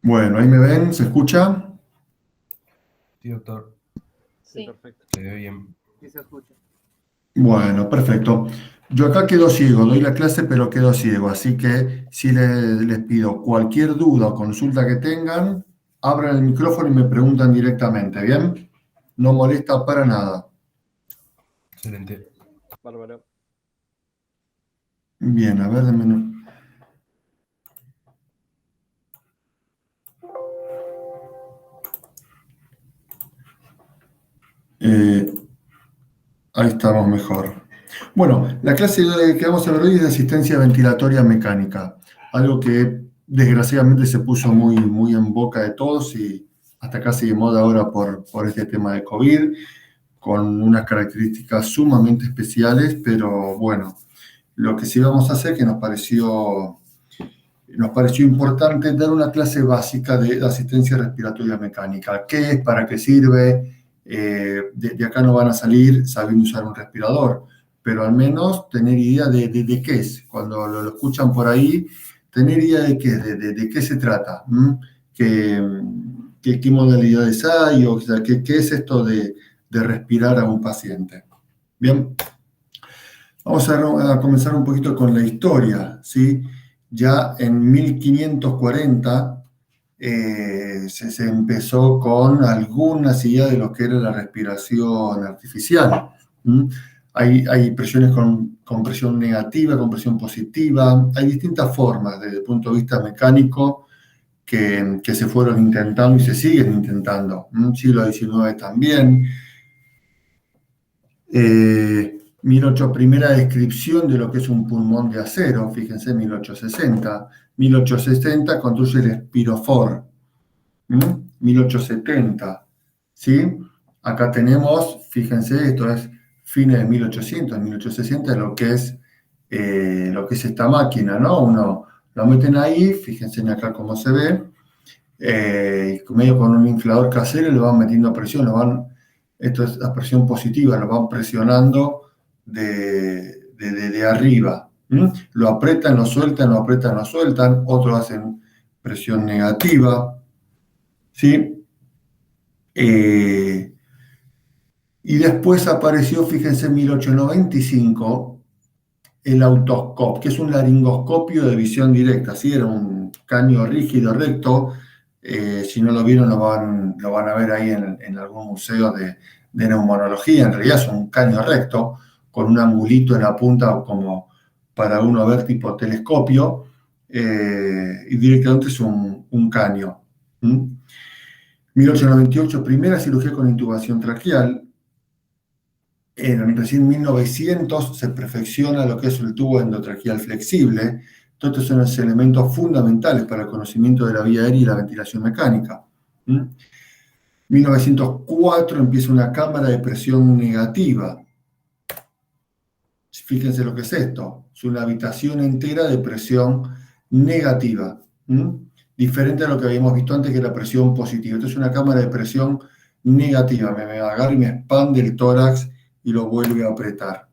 Bueno, ahí me ven, ¿se escucha? Sí, doctor, Sí, Sí, perfecto. se ve bien. Sí se escucha. Bueno, perfecto. Yo acá quedo ciego, doy la clase pero quedo ciego, así que si les pido cualquier duda o consulta que tengan, abran el micrófono y me preguntan directamente, ¿bien? No molesta para nada. Excelente. Bárbaro. Bien, a ver, eh, ahí estamos mejor. Bueno, la clase que vamos a ver hoy es de asistencia ventilatoria mecánica, algo que desgraciadamente se puso muy, muy en boca de todos y hasta casi de moda ahora por este tema de COVID, con unas características sumamente especiales, pero bueno, lo que sí vamos a hacer, que nos pareció importante dar una clase básica de asistencia respiratoria mecánica. ¿Qué es? ¿Para qué sirve? De acá no van a salir sabiendo usar un respirador, pero al menos tener idea de qué es. Cuando lo escuchan por ahí, tener idea de qué, de qué se trata, qué modalidades hay, o sea, qué es esto de respirar a un paciente. Bien, vamos a comenzar un poquito con la historia, ¿sí? Ya en 1540 se empezó con algunas ideas de lo que era la respiración artificial. ¿Mm? Hay presiones con presión negativa, con presión positiva. Hay distintas formas desde el punto de vista mecánico que se fueron intentando y se siguen intentando. Siglo XIX también. 18, primera descripción de lo que es un pulmón de acero, fíjense, 1860. 1860 construye el espirofor. 1870, ¿sí? Acá tenemos, fíjense, esto es fines de 1800, 1860, lo que es esta máquina, ¿no? Uno lo meten ahí, fíjense acá cómo se ve, medio con un inflador casero, le van metiendo presión, esto es la presión positiva, lo van presionando de arriba. Lo apretan, lo sueltan, lo apretan, lo sueltan, otros hacen presión negativa, ¿sí? Y después apareció, fíjense, en 1895, el autoscopio, que es un laringoscopio de visión directa, ¿sí? Era un caño rígido, recto. Si no lo vieron, lo van a ver ahí en algún museo de neumonología. En realidad es un caño recto con un angulito en la punta como para uno ver tipo telescopio, y directamente es un caño. 1898, primera cirugía con intubación traqueal. Recién 1900 se perfecciona lo que es el tubo endotraqueal flexible. Todos estos son los elementos fundamentales para el conocimiento de la vía aérea y la ventilación mecánica. 1904 empieza una cámara de presión negativa. Fíjense lo que es esto. Es una habitación entera de presión negativa. Diferente a lo que habíamos visto antes, que era presión positiva. Esto es una cámara de presión negativa. Me agarra y me expande el tórax y lo vuelve a apretar.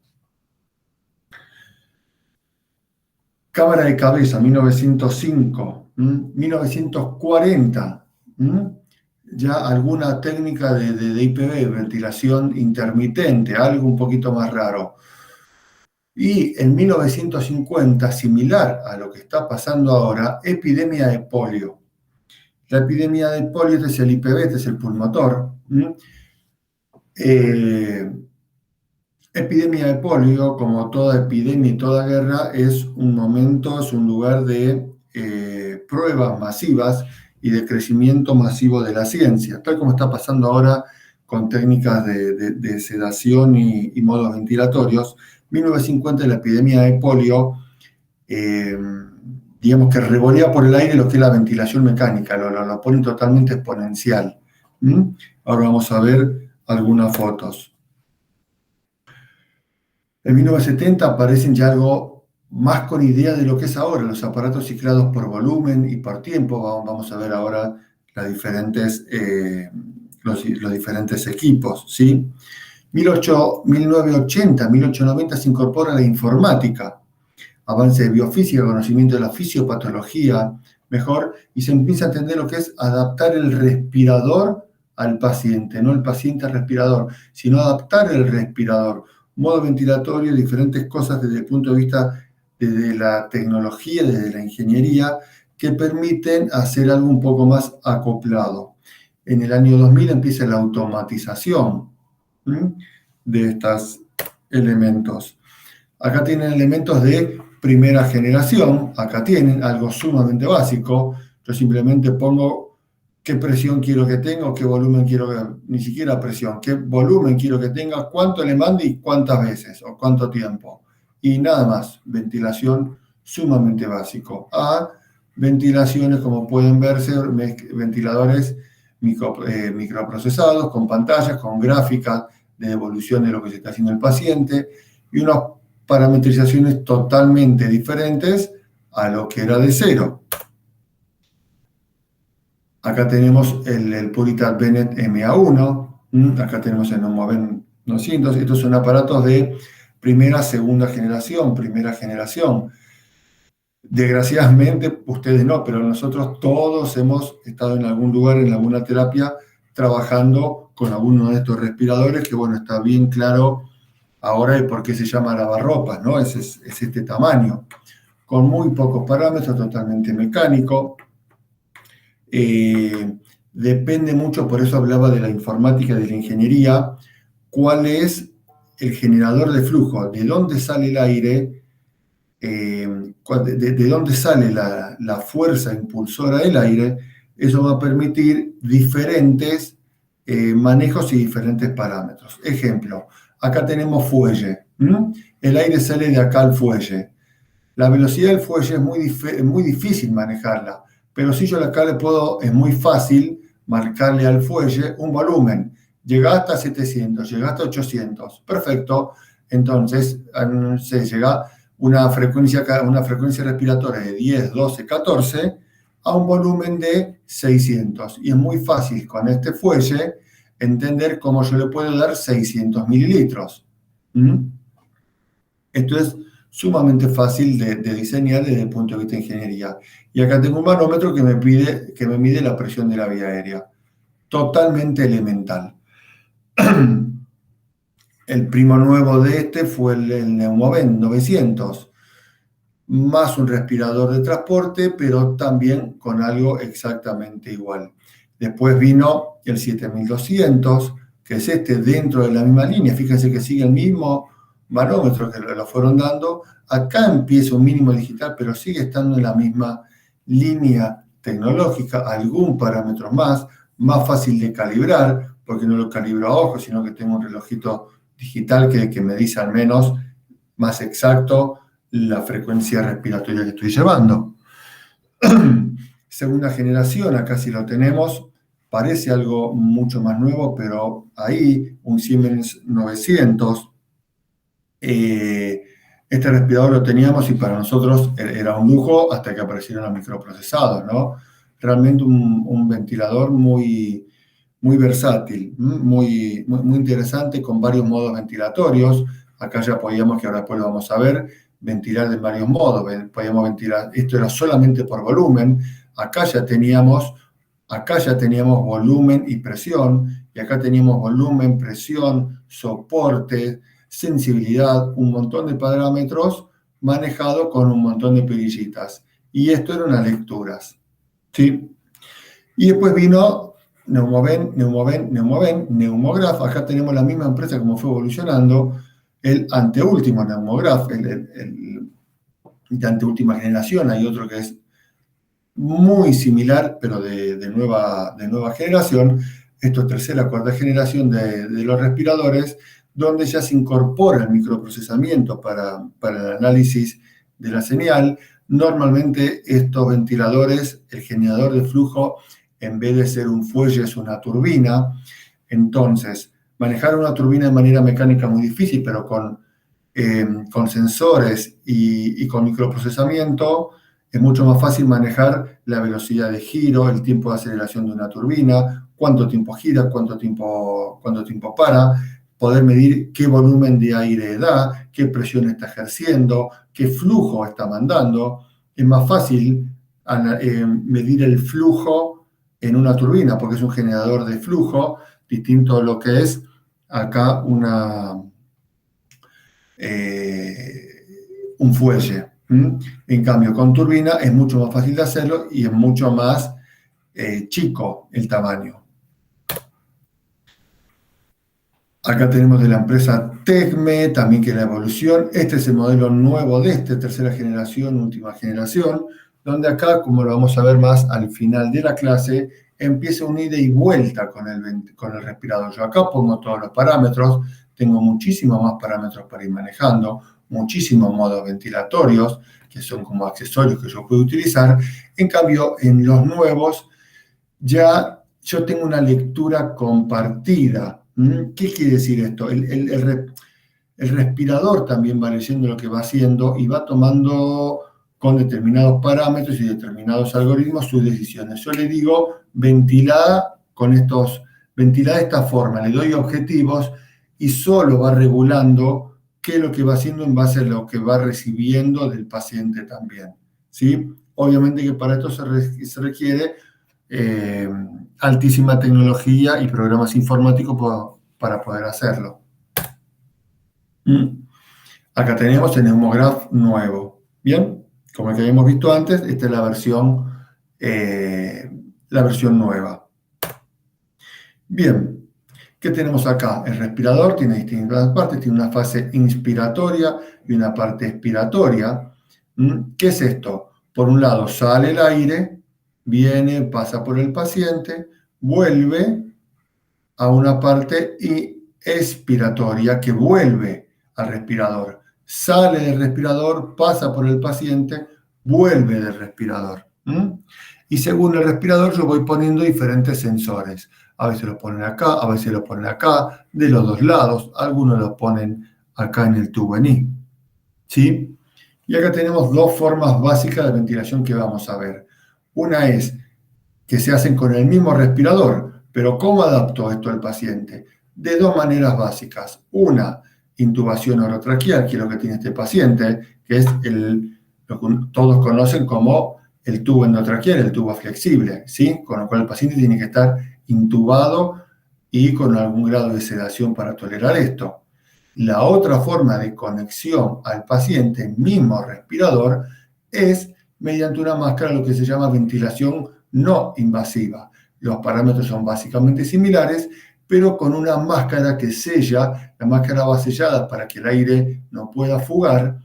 Cámara de cabeza, 1905. 1940. Ya alguna técnica de IPV, ventilación intermitente, algo un poquito más raro. Y en 1950, similar a lo que está pasando ahora, epidemia de polio. La epidemia de polio, este es el IPV, este es el pulmotor. Epidemia de polio, como toda epidemia y toda guerra, es un momento, es un lugar de pruebas masivas y de crecimiento masivo de la ciencia, tal como está pasando ahora con técnicas de sedación y modos ventilatorios. 1950, la epidemia de polio, digamos que revolea por el aire lo que es la ventilación mecánica, lo pone totalmente exponencial. Ahora vamos a ver algunas fotos. En 1970 aparecen ya algo más con idea de lo que es ahora, los aparatos ciclados por volumen y por tiempo. Vamos a ver ahora los diferentes equipos, ¿sí? 1980, 1890 se incorpora la informática, avance de biofísica, conocimiento de la fisiopatología, mejor, y se empieza a entender lo que es adaptar el respirador al paciente, no el paciente al respirador, sino adaptar el respirador, modo ventilatorio, diferentes cosas desde el punto de vista de la tecnología, desde la ingeniería, que permiten hacer algo un poco más acoplado. En el año 2000 empieza la automatización de estos elementos. Acá tienen elementos de primera generación, acá tienen algo sumamente básico. Yo simplemente pongo qué presión quiero que tenga o qué volumen quiero que, ni siquiera presión, qué volumen quiero que tenga, cuánto le mande y cuántas veces o cuánto tiempo. Y nada más, ventilación sumamente básico. A ventilaciones, como pueden verse, ventiladores microprocesados, con pantallas, con gráficas de evolución de lo que se está haciendo el paciente, y unas parametrizaciones totalmente diferentes a lo que era de cero. Acá tenemos el Puritat Bennett MA1, acá tenemos el Neumoven 900, estos son aparatos de primera, segunda generación, primera generación. Desgraciadamente, ustedes no, pero nosotros todos hemos estado en algún lugar, en alguna terapia, trabajando con alguno de estos respiradores, que bueno, está bien claro ahora el por qué se llama lavarropas, ¿no? Es este tamaño, con muy pocos parámetros, totalmente mecánico. Depende mucho, por eso hablaba de la informática, de la ingeniería, cuál es el generador de flujo, de dónde sale el aire, de dónde sale la fuerza impulsora del aire. Eso va a permitir diferentes manejos y diferentes parámetros. Ejemplo, acá tenemos fuelle. El aire sale de acá al fuelle. La velocidad del fuelle es muy difícil manejarla, pero si yo acá es muy fácil marcarle al fuelle un volumen. Llega hasta 700, llega hasta 800. Perfecto. Entonces, se llega una frecuencia respiratoria de 10, 12, 14 a un volumen de 600. Y es muy fácil con este fuelle entender cómo yo le puedo dar 600 mililitros. Esto es sumamente fácil de diseñar desde el punto de vista de ingeniería. Y acá tengo un manómetro que me mide la presión de la vía aérea. Totalmente elemental. El primo nuevo de este fue el Neumoven 900, más un respirador de transporte, pero también con algo exactamente igual. Después vino el 7200, que es este dentro de la misma línea. Fíjense que sigue el mismo manómetro que lo fueron dando. Acá empieza un mínimo digital, pero sigue estando en la misma línea tecnológica, algún parámetro más fácil de calibrar, porque no lo calibro a ojo, sino que tengo un relojito digital que me dice al menos más exacto la frecuencia respiratoria que estoy llevando. Segunda generación, acá sí lo tenemos, parece algo mucho más nuevo, pero ahí un Siemens 900, este respirador lo teníamos y para nosotros era un lujo hasta que aparecieron los microprocesados, ¿no? Realmente un ventilador muy versátil, muy interesante, con varios modos ventilatorios. Acá ya podíamos, que ahora después lo vamos a ver, ventilar de varios modos. Podíamos ventilar, esto era solamente por volumen. Acá ya teníamos volumen y presión, y acá teníamos volumen, presión, soporte, sensibilidad, un montón de parámetros manejados con un montón de perillitas. Y esto eran las lecturas, ¿sí? Y después vino Neumoven, Neumograph. Acá tenemos la misma empresa como fue evolucionando. El anteúltimo Neumograph, el de anteúltima generación. Hay otro que es muy similar, pero de nueva generación. Esto es tercera, cuarta generación de los respiradores, donde ya se incorpora el microprocesamiento para el análisis de la señal. Normalmente estos ventiladores, el generador de flujo, en vez de ser un fuelle, es una turbina. Entonces, manejar una turbina de manera mecánica es muy difícil, pero con sensores y con microprocesamiento es mucho más fácil manejar la velocidad de giro, el tiempo de aceleración de una turbina, cuánto tiempo gira, cuánto tiempo para, poder medir qué volumen de aire da, qué presión está ejerciendo, qué flujo está mandando. Es más fácil medir el flujo en una turbina, porque es un generador de flujo, distinto a lo que es acá un fuelle. En cambio, con turbina es mucho más fácil de hacerlo y es mucho más chico el tamaño. Acá tenemos de la empresa Tecme, también que es la evolución. Este es el modelo nuevo de tercera generación, última generación, donde acá, como lo vamos a ver más al final de la clase, empieza un ida y vuelta con el respirador. Yo acá pongo todos los parámetros, tengo muchísimos más parámetros para ir manejando, muchísimos modos ventilatorios, que son como accesorios que yo puedo utilizar. En cambio, en los nuevos, ya yo tengo una lectura compartida. ¿Qué quiere decir esto? El respirador también va leyendo lo que va haciendo y va tomando con determinados parámetros y determinados algoritmos sus decisiones. Yo le digo, ventila de esta forma, le doy objetivos y solo va regulando qué es lo que va haciendo en base a lo que va recibiendo del paciente también, ¿sí? Obviamente que para esto se requiere altísima tecnología y programas informáticos para poder hacerlo. Acá tenemos el Neumograph nuevo. Bien, como el que habíamos visto antes, esta es la versión nueva. Bien, ¿qué tenemos acá? El respirador tiene distintas partes, tiene una fase inspiratoria y una parte expiratoria. ¿Qué es esto? Por un lado sale el aire, viene, pasa por el paciente, vuelve a una parte expiratoria que vuelve al respirador. Sale del respirador, pasa por el paciente, vuelve del respirador. Y según el respirador yo voy poniendo diferentes sensores. A veces los ponen acá, a veces los ponen acá, de los dos lados. Algunos los ponen acá en el tubo en I. ¿Sí? Y acá tenemos dos formas básicas de ventilación que vamos a ver. Una es que se hacen con el mismo respirador, pero ¿cómo adapto esto al paciente? De dos maneras básicas. Una, intubación orotraqueal, que es lo que tiene este paciente, que es lo que todos conocen como el tubo endotraqueal, el tubo flexible, ¿sí? Con lo cual el paciente tiene que estar intubado y con algún grado de sedación para tolerar esto. La otra forma de conexión al paciente, mismo respirador, es mediante una máscara, lo que se llama ventilación no invasiva. Los parámetros son básicamente similares, pero con una máscara que sella, la máscara va sellada para que el aire no pueda fugar,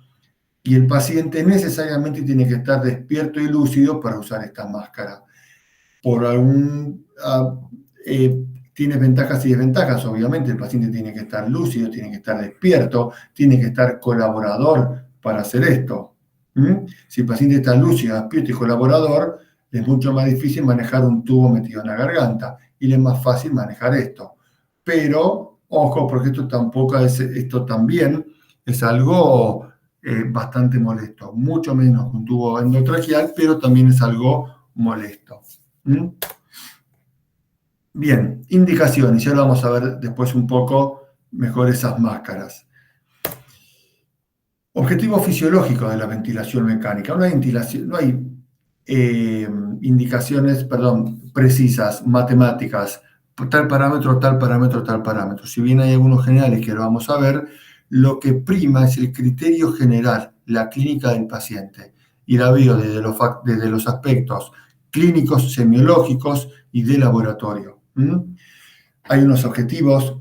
y el paciente necesariamente tiene que estar despierto y lúcido para usar esta máscara. Tiene ventajas y desventajas, obviamente. El paciente tiene que estar lúcido, tiene que estar despierto, tiene que estar colaborador para hacer esto. Si el paciente está lúcido, despierto y colaborador, es mucho más difícil manejar un tubo metido en la garganta y le es más fácil manejar esto. Pero, ojo, porque esto también es algo bastante molesto. Mucho menos que un tubo endotraqueal, pero también es algo molesto. Bien, indicaciones. Ya lo vamos a ver después un poco mejor esas máscaras. Objetivo fisiológico de la ventilación mecánica. No hay indicaciones, precisas, matemáticas, tal parámetro, tal parámetro, tal parámetro. Si bien hay algunos generales que lo vamos a ver, lo que prima es el criterio general, la clínica del paciente. Y la veo desde los aspectos clínicos, semiológicos y de laboratorio. Hay unos objetivos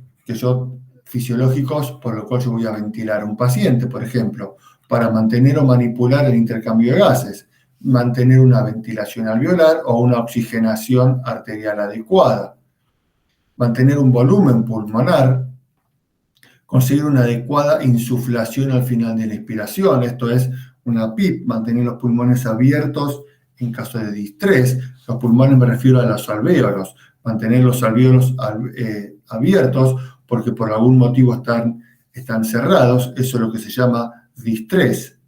fisiológicos por los cuales yo voy a ventilar a un paciente, por ejemplo, para mantener o manipular el intercambio de gases, mantener una ventilación alveolar o una oxigenación arterial adecuada, mantener un volumen pulmonar, conseguir una adecuada insuflación al final de la expiración, esto es una PIP, mantener los pulmones abiertos en caso de distrés. Los pulmones me refiero a los alvéolos, mantener los alvéolos abiertos porque por algún motivo están cerrados, eso es lo que se llama distrés,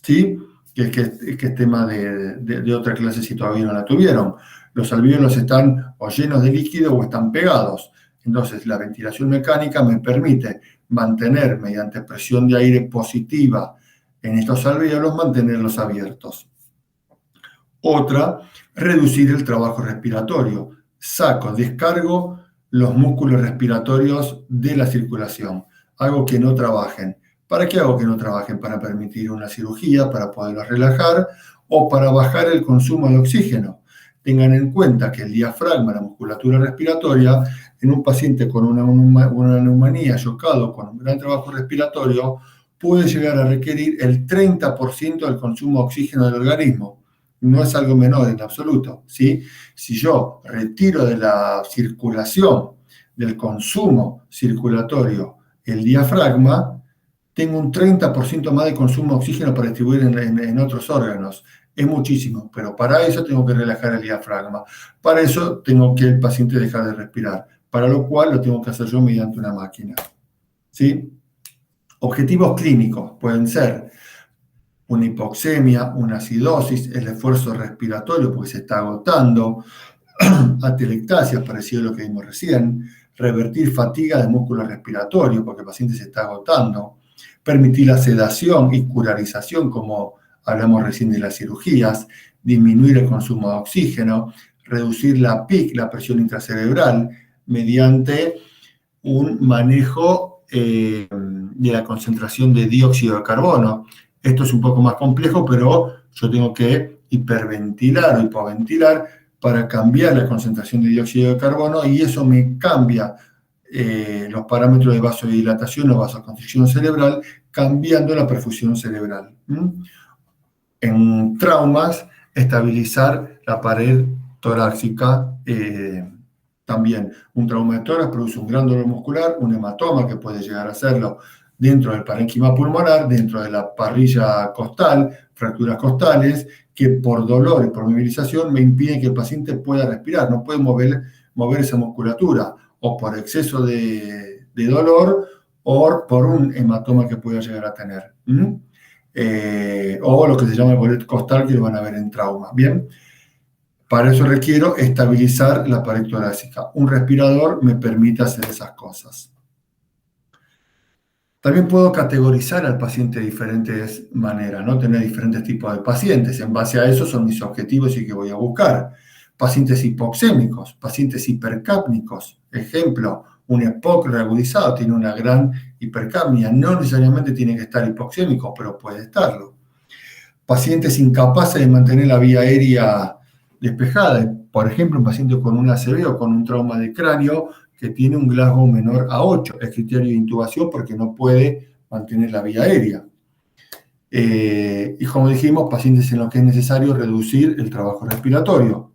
¿sí? Que es tema de otra clase si todavía no la tuvieron. Los alvéolos están o llenos de líquido o están pegados. Entonces, la ventilación mecánica me permite mantener, mediante presión de aire positiva en estos alvéolos, mantenerlos abiertos. Otra, reducir el trabajo respiratorio. Saco, descargo los músculos respiratorios de la circulación. Hago que no trabajen. ¿Para qué hago que no trabajen? Para permitir una cirugía, para poderlos relajar o para bajar el consumo de oxígeno. Tengan en cuenta que el diafragma, la musculatura respiratoria, en un paciente con una neumonía chocado con un gran trabajo respiratorio, puede llegar a requerir el 30% del consumo de oxígeno del organismo. No es algo menor en absoluto, ¿sí? Si yo retiro de la circulación, del consumo circulatorio, el diafragma, tengo un 30% más de consumo de oxígeno para distribuir en otros órganos. Es muchísimo, pero para eso tengo que relajar el diafragma. Para eso tengo que el paciente dejar de respirar, para lo cual lo tengo que hacer yo mediante una máquina, ¿sí? Objetivos clínicos pueden ser una hipoxemia, una acidosis, el esfuerzo respiratorio porque se está agotando, atelectasia, parecido a lo que vimos recién, revertir fatiga de músculo respiratorio porque el paciente se está agotando, permitir la sedación y curarización, como hablamos recién de las cirugías, disminuir el consumo de oxígeno, reducir la PIC, la presión intracerebral, mediante un manejo de la concentración de dióxido de carbono. Esto es un poco más complejo, pero yo tengo que hiperventilar o hipoventilar para cambiar la concentración de dióxido de carbono y eso me cambia los parámetros de vasodilatación o vasoconstricción cerebral, cambiando la perfusión cerebral. En traumas, estabilizar la pared torácica. También un trauma de tórax produce un gran dolor muscular, un hematoma que puede llegar a hacerlo dentro del parénquima pulmonar, dentro de la parrilla costal, fracturas costales, que por dolor y por movilización me impiden que el paciente pueda respirar, no puede mover esa musculatura, o por exceso de dolor, o por un hematoma que pueda llegar a tener. O lo que se llama el boleto costal, que lo van a ver en trauma. Bien. Para eso requiero estabilizar la pared torácica. Un respirador me permite hacer esas cosas. También puedo categorizar al paciente de diferentes maneras, ¿no? Tener diferentes tipos de pacientes. En base a eso son mis objetivos y que voy a buscar. Pacientes hipoxémicos, pacientes hipercápnicos. Ejemplo, un EPOC reagudizado tiene una gran hipercapnia. No necesariamente tiene que estar hipoxémico, pero puede estarlo. Pacientes incapaces de mantener la vía aérea despejada. Por ejemplo, un paciente con un ACV o con un trauma de cráneo que tiene un Glasgow menor a 8, es criterio de intubación porque no puede mantener la vía aérea. Y como dijimos, pacientes en los que es necesario reducir el trabajo respiratorio.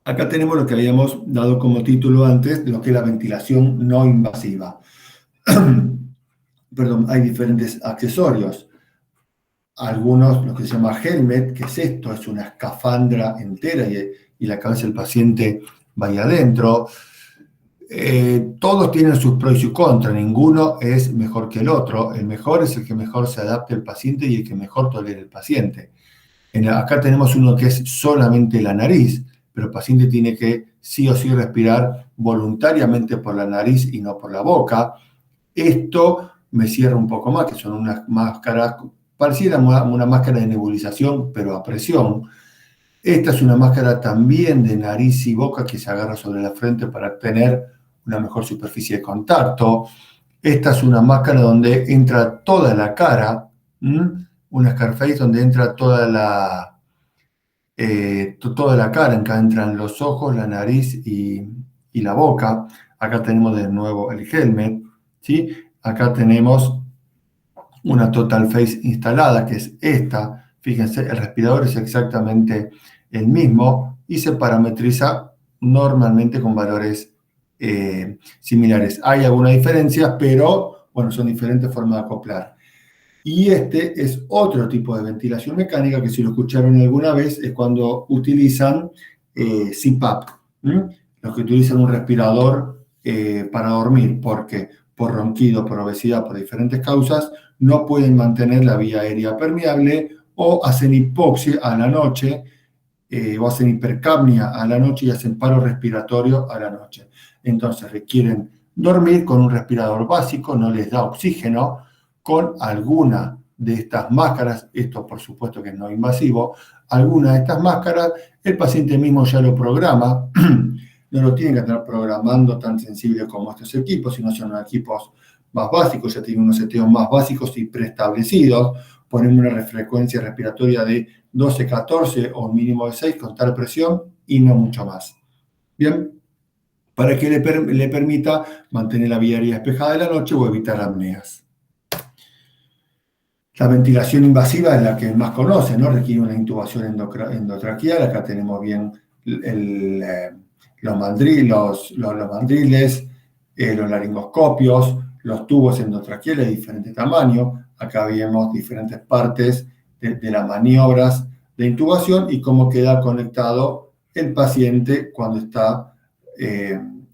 Acá tenemos lo que habíamos dado como título antes, de lo que es la ventilación no invasiva. Perdón, hay diferentes accesorios. Algunos, lo que se llama helmet, que es esto, es una escafandra entera y la cabeza del paciente va ahí adentro. Todos tienen sus pros y sus contras, ninguno es mejor que el otro. El mejor es el que mejor se adapte al paciente y el que mejor tolere el paciente. Acá tenemos uno que es solamente la nariz, pero el paciente tiene que sí o sí respirar voluntariamente por la nariz y no por la boca. Esto me cierra un poco más, que son unas máscaras, pareciera una máscara de nebulización, pero a presión. Esta es una máscara también de nariz y boca que se agarra sobre la frente para tener una mejor superficie de contacto. Esta es una máscara donde entra toda la cara, una Scarface donde entra toda la cara, acá entran los ojos, la nariz y la boca. Acá tenemos de nuevo el helmet, ¿sí? Acá tenemos una Total Face instalada, que es esta. Fíjense, el respirador es exactamente el mismo y se parametriza normalmente con valores similares. Hay alguna diferencia, pero bueno, son diferentes formas de acoplar. Y este es otro tipo de ventilación mecánica que si lo escucharon alguna vez es cuando utilizan CPAP, los que utilizan un respirador para dormir, porque por ronquido, por obesidad, por diferentes causas, no pueden mantener la vía aérea permeable o hacen hipoxia a la noche o hacen hipercapnia a la noche y hacen paro respiratorio a la noche. Entonces requieren dormir con un respirador básico, no les da oxígeno, con alguna de estas máscaras, esto por supuesto que es no invasivo, algunas de estas máscaras, el paciente mismo ya lo programa, no lo tiene que estar programando tan sensible como estos equipos, sino son equipos más básicos, ya tienen unos seteos más básicos y preestablecidos, ponemos una frecuencia respiratoria de 12, 14 o un mínimo de 6 con tal presión y no mucho más. Bien, para que le permita mantener la vía aérea despejada de la noche o evitar apneas. La ventilación invasiva es la que más conoce, ¿no? Requiere una intubación endotraqueal. Acá tenemos bien los mandriles, los laringoscopios, los tubos endotraqueales de diferente tamaño. Acá vemos diferentes partes de las maniobras de intubación y cómo queda conectado el paciente cuando está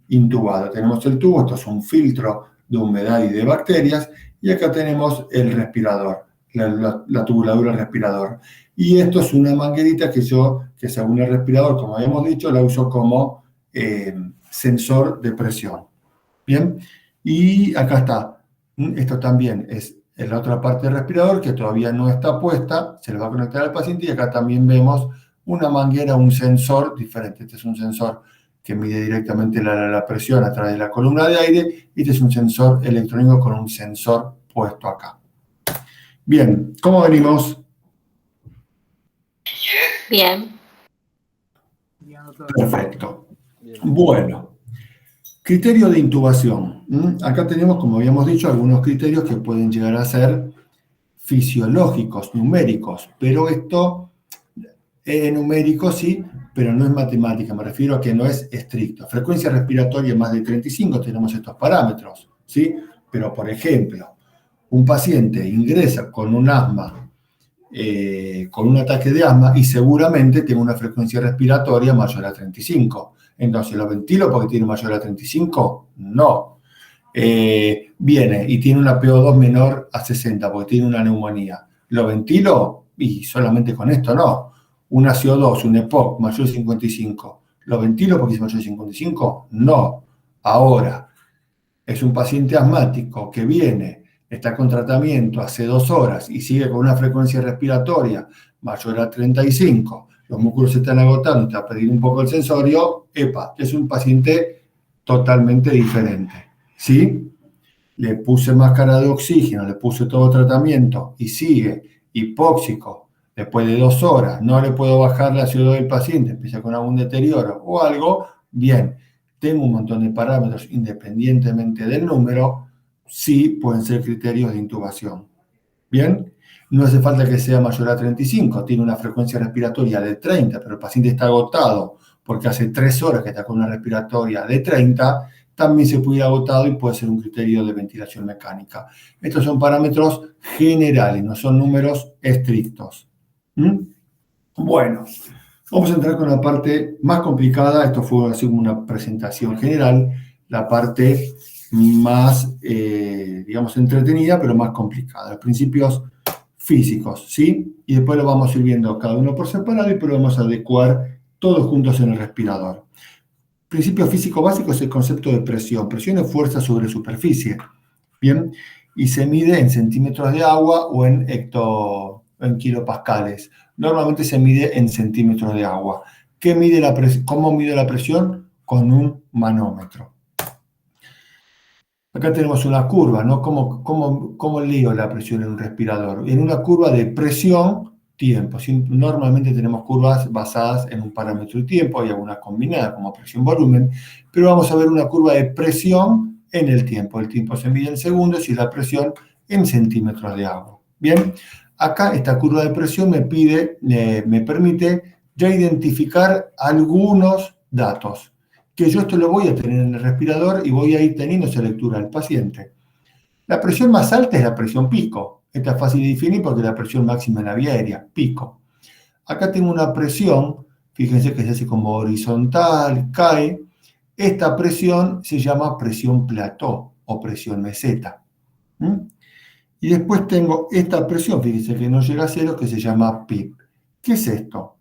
intubado. Tenemos el tubo, esto es un filtro de humedad y de bacterias, y acá tenemos el respirador, la tubuladura del respirador. Y esto es una manguerita que según el respirador, como habíamos dicho, la uso como sensor de presión. Bien, y acá está. Esto también es la otra parte del respirador que todavía no está puesta, se le va a conectar al paciente y acá también vemos una manguera, un sensor diferente. Este es un sensor que mide directamente la presión a través de la columna de aire y este es un sensor electrónico con un sensor puesto acá. Bien, ¿cómo venimos? Bien. Perfecto. Bueno, criterio de intubación. Acá tenemos, como habíamos dicho, algunos criterios que pueden llegar a ser fisiológicos, numéricos, pero esto es numérico, sí, pero no es matemática, me refiero a que no es estricto. Frecuencia respiratoria más de 35, tenemos estos parámetros, ¿sí? Pero, por ejemplo, un paciente ingresa con un asma, con un ataque de asma, y seguramente tiene una frecuencia respiratoria mayor a 35. Entonces, ¿lo ventilo porque tiene mayor a 35? No. Viene y tiene una PO2 menor a 60 porque tiene una neumonía. ¿Lo ventilo? Y solamente con esto no. Una CO2, un EPOC mayor de 55. ¿Lo ventilo porque es mayor de 55? No. Ahora, es un paciente asmático que viene, está con tratamiento hace 2 horas y sigue con una frecuencia respiratoria mayor a 35. Los músculos se están agotando, te va a pedir un poco el sensorio. Epa, es un paciente totalmente diferente. ¿Sí? Le puse máscara de oxígeno, le puse todo tratamiento y sigue hipóxico después de 2 horas, no le puedo bajar la CO2 del paciente, empieza con algún deterioro o algo, bien, tengo un montón de parámetros independientemente del número, sí pueden ser criterios de intubación. Bien, no hace falta que sea mayor a 35, tiene una frecuencia respiratoria de 30, pero el paciente está agotado porque hace 3 horas que está con una respiratoria de 30, también se puede ir agotado y puede ser un criterio de ventilación mecánica. Estos son parámetros generales, no son números estrictos. Bueno, vamos a entrar con la parte más complicada. Esto fue así como una presentación general, la parte más, digamos, entretenida, pero más complicada. Los principios físicos, ¿sí? Y después lo vamos a ir viendo cada uno por separado y después lo vamos a adecuar todos juntos en el respirador. Principio físico básico es el concepto de presión. Presión es fuerza sobre superficie, ¿bien? Y se mide en centímetros de agua o en kilopascales. Normalmente se mide en centímetros de agua. ¿Cómo mide la presión? Con un manómetro. Acá tenemos una curva, ¿no? ¿Cómo leo la presión en un respirador? En una curva de presión, tiempo. Normalmente tenemos curvas basadas en un parámetro de tiempo, hay algunas combinadas como presión-volumen, pero vamos a ver una curva de presión en el tiempo. El tiempo se mide en segundos y la presión en centímetros de agua. Bien, acá esta curva de presión me permite ya identificar algunos datos, que yo esto lo voy a tener en el respirador y voy a ir teniendo esa lectura al paciente. La presión más alta es la presión pico. Esta es fácil de definir porque es la presión máxima en la vía aérea, pico. Acá tengo una presión, fíjense que se hace como horizontal, cae. Esta presión se llama presión plató o presión meseta. Y después tengo esta presión, fíjense que no llega a cero, que se llama PIB. ¿Qué es esto?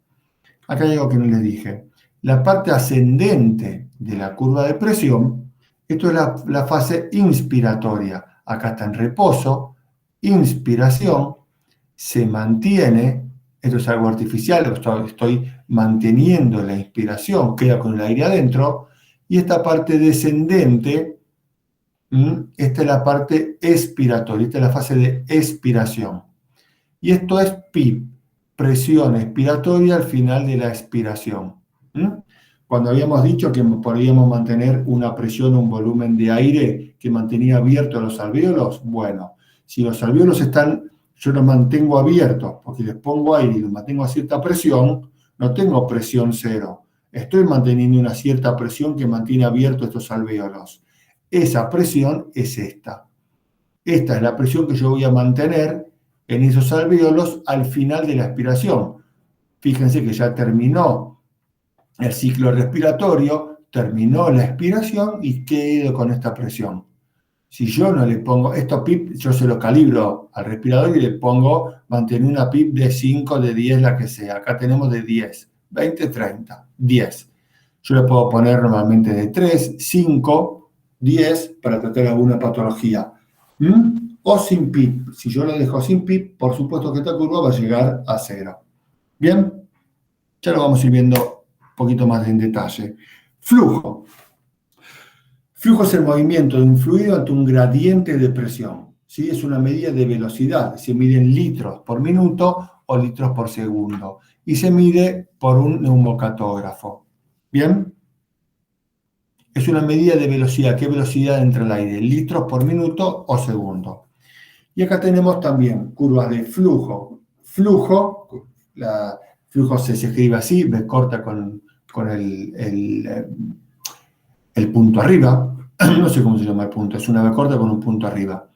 Acá hay algo que no les dije. La parte ascendente de la curva de presión, esto es la fase inspiratoria. Acá está en reposo, inspiración, se mantiene, esto es algo artificial, estoy manteniendo la inspiración, queda con el aire adentro, y esta parte descendente, esta es la parte expiratoria, esta es la fase de expiración. Y esto es PIP, presión expiratoria al final de la expiración. Cuando habíamos dicho que podíamos mantener una presión, un volumen de aire que mantenía abiertos los alvéolos, bueno, si los alvéolos están, yo los mantengo abiertos porque les pongo aire y los mantengo a cierta presión, no tengo presión cero. Estoy manteniendo una cierta presión que mantiene abiertos estos alvéolos. Esa presión es esta. Esta es la presión que yo voy a mantener en esos alvéolos al final de la expiración. Fíjense que ya terminó el ciclo respiratorio, terminó la expiración y quedo con esta presión. Si yo no le pongo, esto PIP, yo se lo calibro al respirador y le pongo, mantener una PIP de 5, de 10, la que sea. Acá tenemos de 10, 20, 30, 10. Yo le puedo poner normalmente de 3, 5, 10 para tratar alguna patología. O sin PIP. Si yo lo dejo sin PIP, por supuesto que esta curva va a llegar a 0. Bien, ya lo vamos a ir viendo un poquito más en detalle. Flujo. Flujo es el movimiento de un fluido ante un gradiente de presión. ¿Sí? Es una medida de velocidad. Se mide en litros por minuto o litros por segundo. Y se mide por un neumocatógrafo. ¿Bien? Es una medida de velocidad. ¿Qué velocidad entra el aire? ¿Litros por minuto o segundo? Y acá tenemos también curvas de flujo. Flujo, flujo se escribe así, B corta con el punto arriba. No sé cómo se llama el punto, es una B corta con un punto arriba.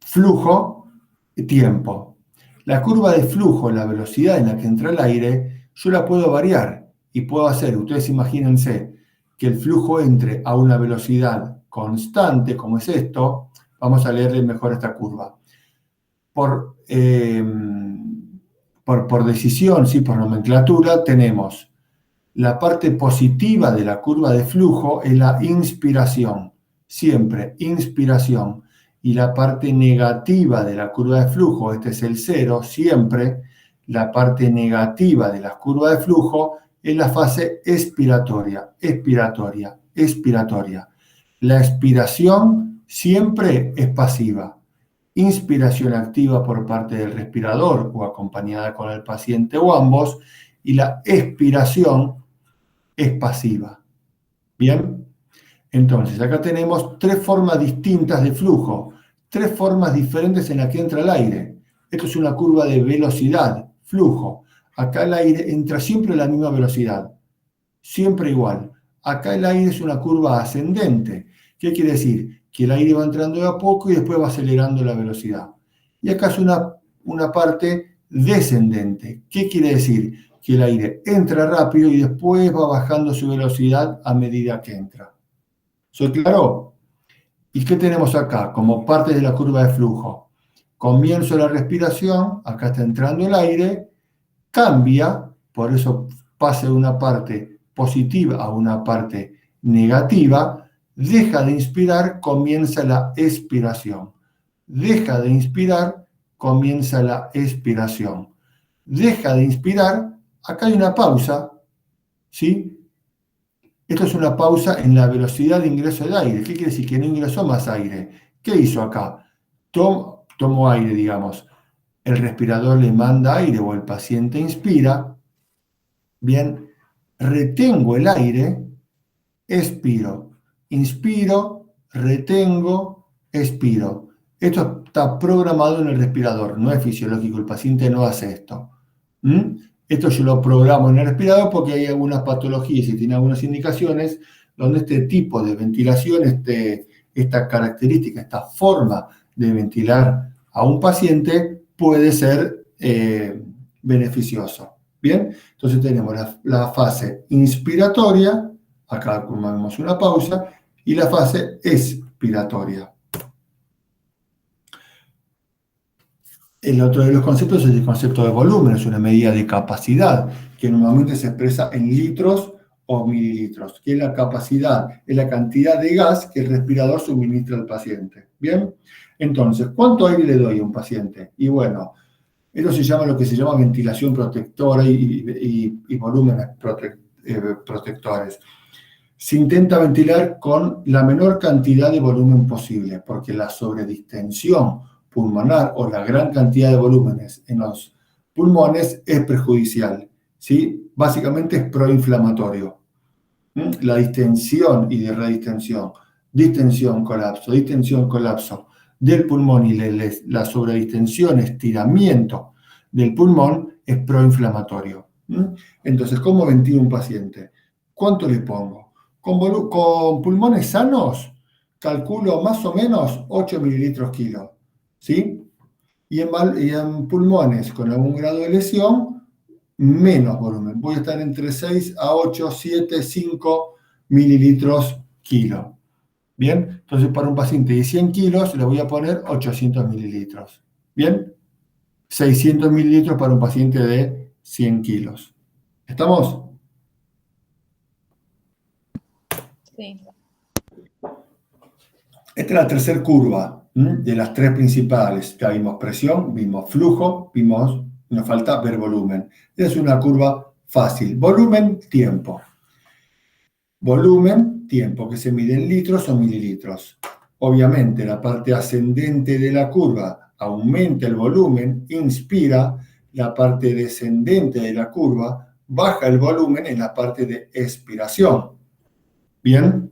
Flujo, tiempo. La curva de flujo, la velocidad en la que entra el aire, yo la puedo variar y puedo hacer, ustedes imagínense, que el flujo entre a una velocidad constante, como es esto. Vamos a leerle mejor esta curva. Por decisión, ¿sí? Por nomenclatura, tenemos la parte positiva de la curva de flujo es la inspiración, siempre inspiración. Y la parte negativa de la curva de flujo, este es el 0, siempre, la parte negativa de la curva de flujo es la fase expiratoria, expiratoria, expiratoria. La expiración siempre es pasiva. Inspiración activa por parte del respirador o acompañada con el paciente o ambos, y la expiración es pasiva. ¿Bien? Entonces, acá tenemos 3 formas distintas de flujo, 3 formas diferentes en las que entra el aire. Esto es una curva de velocidad, flujo. Acá el aire entra siempre a la misma velocidad, siempre igual. Acá el aire es una curva ascendente. ¿Qué quiere decir? Que el aire va entrando de a poco y después va acelerando la velocidad. Y acá es una parte descendente. ¿Qué quiere decir? Que el aire entra rápido y después va bajando su velocidad a medida que entra. ¿Soy claro? ¿Y qué tenemos acá? Como parte de la curva de flujo. Comienzo la respiración, acá está entrando el aire, cambia, por eso pasa de una parte positiva a una parte negativa, deja de inspirar, comienza la expiración. Deja de inspirar, comienza la expiración. Deja de inspirar, acá hay una pausa, ¿sí? Esto es una pausa en la velocidad de ingreso de aire. ¿Qué quiere decir? Que no ingresó más aire. ¿Qué hizo acá? Tomó aire, digamos. El respirador le manda aire o el paciente inspira. Bien, retengo el aire, expiro. Inspiro, retengo, expiro. Esto está programado en el respirador, no es fisiológico, el paciente no hace esto. Esto yo lo programo en el respirador porque hay algunas patologías y tiene algunas indicaciones donde este tipo de ventilación, esta característica, esta forma de ventilar a un paciente puede ser beneficioso. Bien, entonces tenemos la fase inspiratoria, acá vemos una pausa, y la fase expiratoria. El otro de los conceptos es el concepto de volumen, es una medida de capacidad que normalmente se expresa en litros o mililitros, que es la capacidad, es la cantidad de gas que el respirador suministra al paciente. ¿Bien? Entonces, ¿cuánto aire le doy a un paciente? Y bueno, eso se llama lo que se llama ventilación protectora y volúmenes protectores. Se intenta ventilar con la menor cantidad de volumen posible, porque la sobredistensión pulmonar o la gran cantidad de volúmenes en los pulmones es perjudicial, ¿sí? Básicamente es proinflamatorio. La distensión y de redistensión, distensión, colapso del pulmón y la sobredistensión, estiramiento del pulmón es proinflamatorio. Entonces, ¿cómo ventilo un paciente? ¿Cuánto le pongo? Con pulmones sanos, calculo más o menos 8 mililitros kilo, ¿sí? Y en pulmones con algún grado de lesión, menos volumen. Voy a estar entre 6 a 8, 7, 5 mililitros kilo. ¿Bien? Entonces, para un paciente de 100 kilos, le voy a poner 800 mililitros. ¿Bien? 600 mililitros para un paciente de 100 kilos. ¿Estamos? Sí. Esta es la tercera curva de las tres principales. Ya vimos presión, vimos flujo, nos falta ver volumen. Es una curva fácil. Volumen, tiempo. Volumen, tiempo, que se mide en litros o mililitros. Obviamente, la parte ascendente de la curva aumenta el volumen, inspira. La parte descendente de la curva baja el volumen en la parte de expiración. ¿Bien?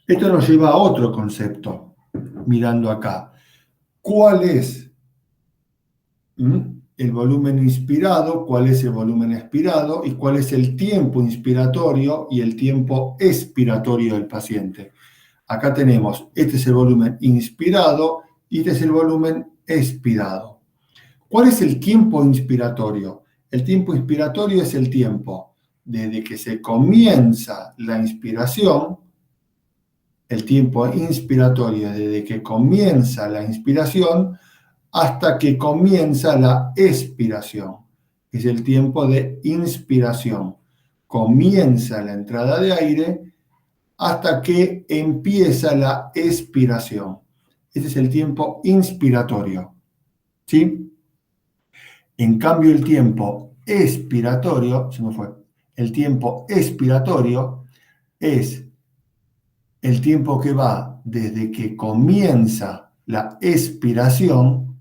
Esto nos lleva a otro concepto, mirando acá. ¿Cuál es el volumen inspirado? ¿Cuál es el volumen expirado? ¿Y cuál es el tiempo inspiratorio y el tiempo expiratorio del paciente? Acá tenemos, este es el volumen inspirado y este es el volumen expirado. ¿Cuál es el tiempo inspiratorio? El tiempo inspiratorio es el tiempo desde que se comienza la inspiración. El tiempo inspiratorio desde que comienza la inspiración hasta que comienza la expiración. Es el tiempo de inspiración. Comienza la entrada de aire hasta que empieza la expiración. Ese es el tiempo inspiratorio. ¿Sí? En cambio, el tiempo expiratorio, se me fue, el tiempo expiratorio es el tiempo que va desde que comienza la expiración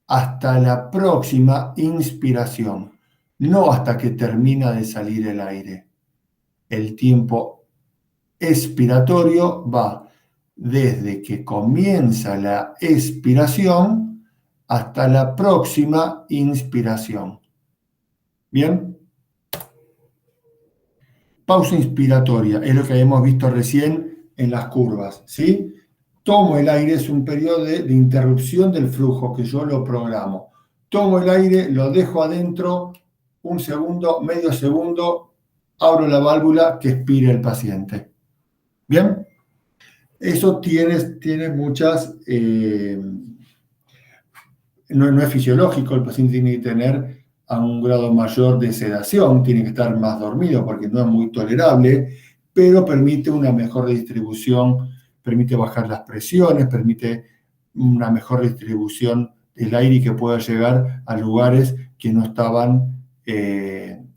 hasta la próxima inspiración, no hasta que termina de salir el aire. El tiempo expiratorio va desde que comienza la expiración hasta la próxima inspiración. ¿Bien? Pausa inspiratoria, es lo que habíamos visto recién en las curvas, ¿sí? Tomo el aire, es un periodo de interrupción del flujo que yo lo programo. Tomo el aire, lo dejo adentro, un segundo, medio segundo, abro la válvula que expire el paciente. ¿Bien? Eso tiene muchas... no es fisiológico, el paciente tiene que tener a un grado mayor de sedación, tiene que estar más dormido porque no es muy tolerable, pero permite una mejor distribución, permite bajar las presiones, permite una mejor distribución del aire y que pueda llegar a lugares que no estaban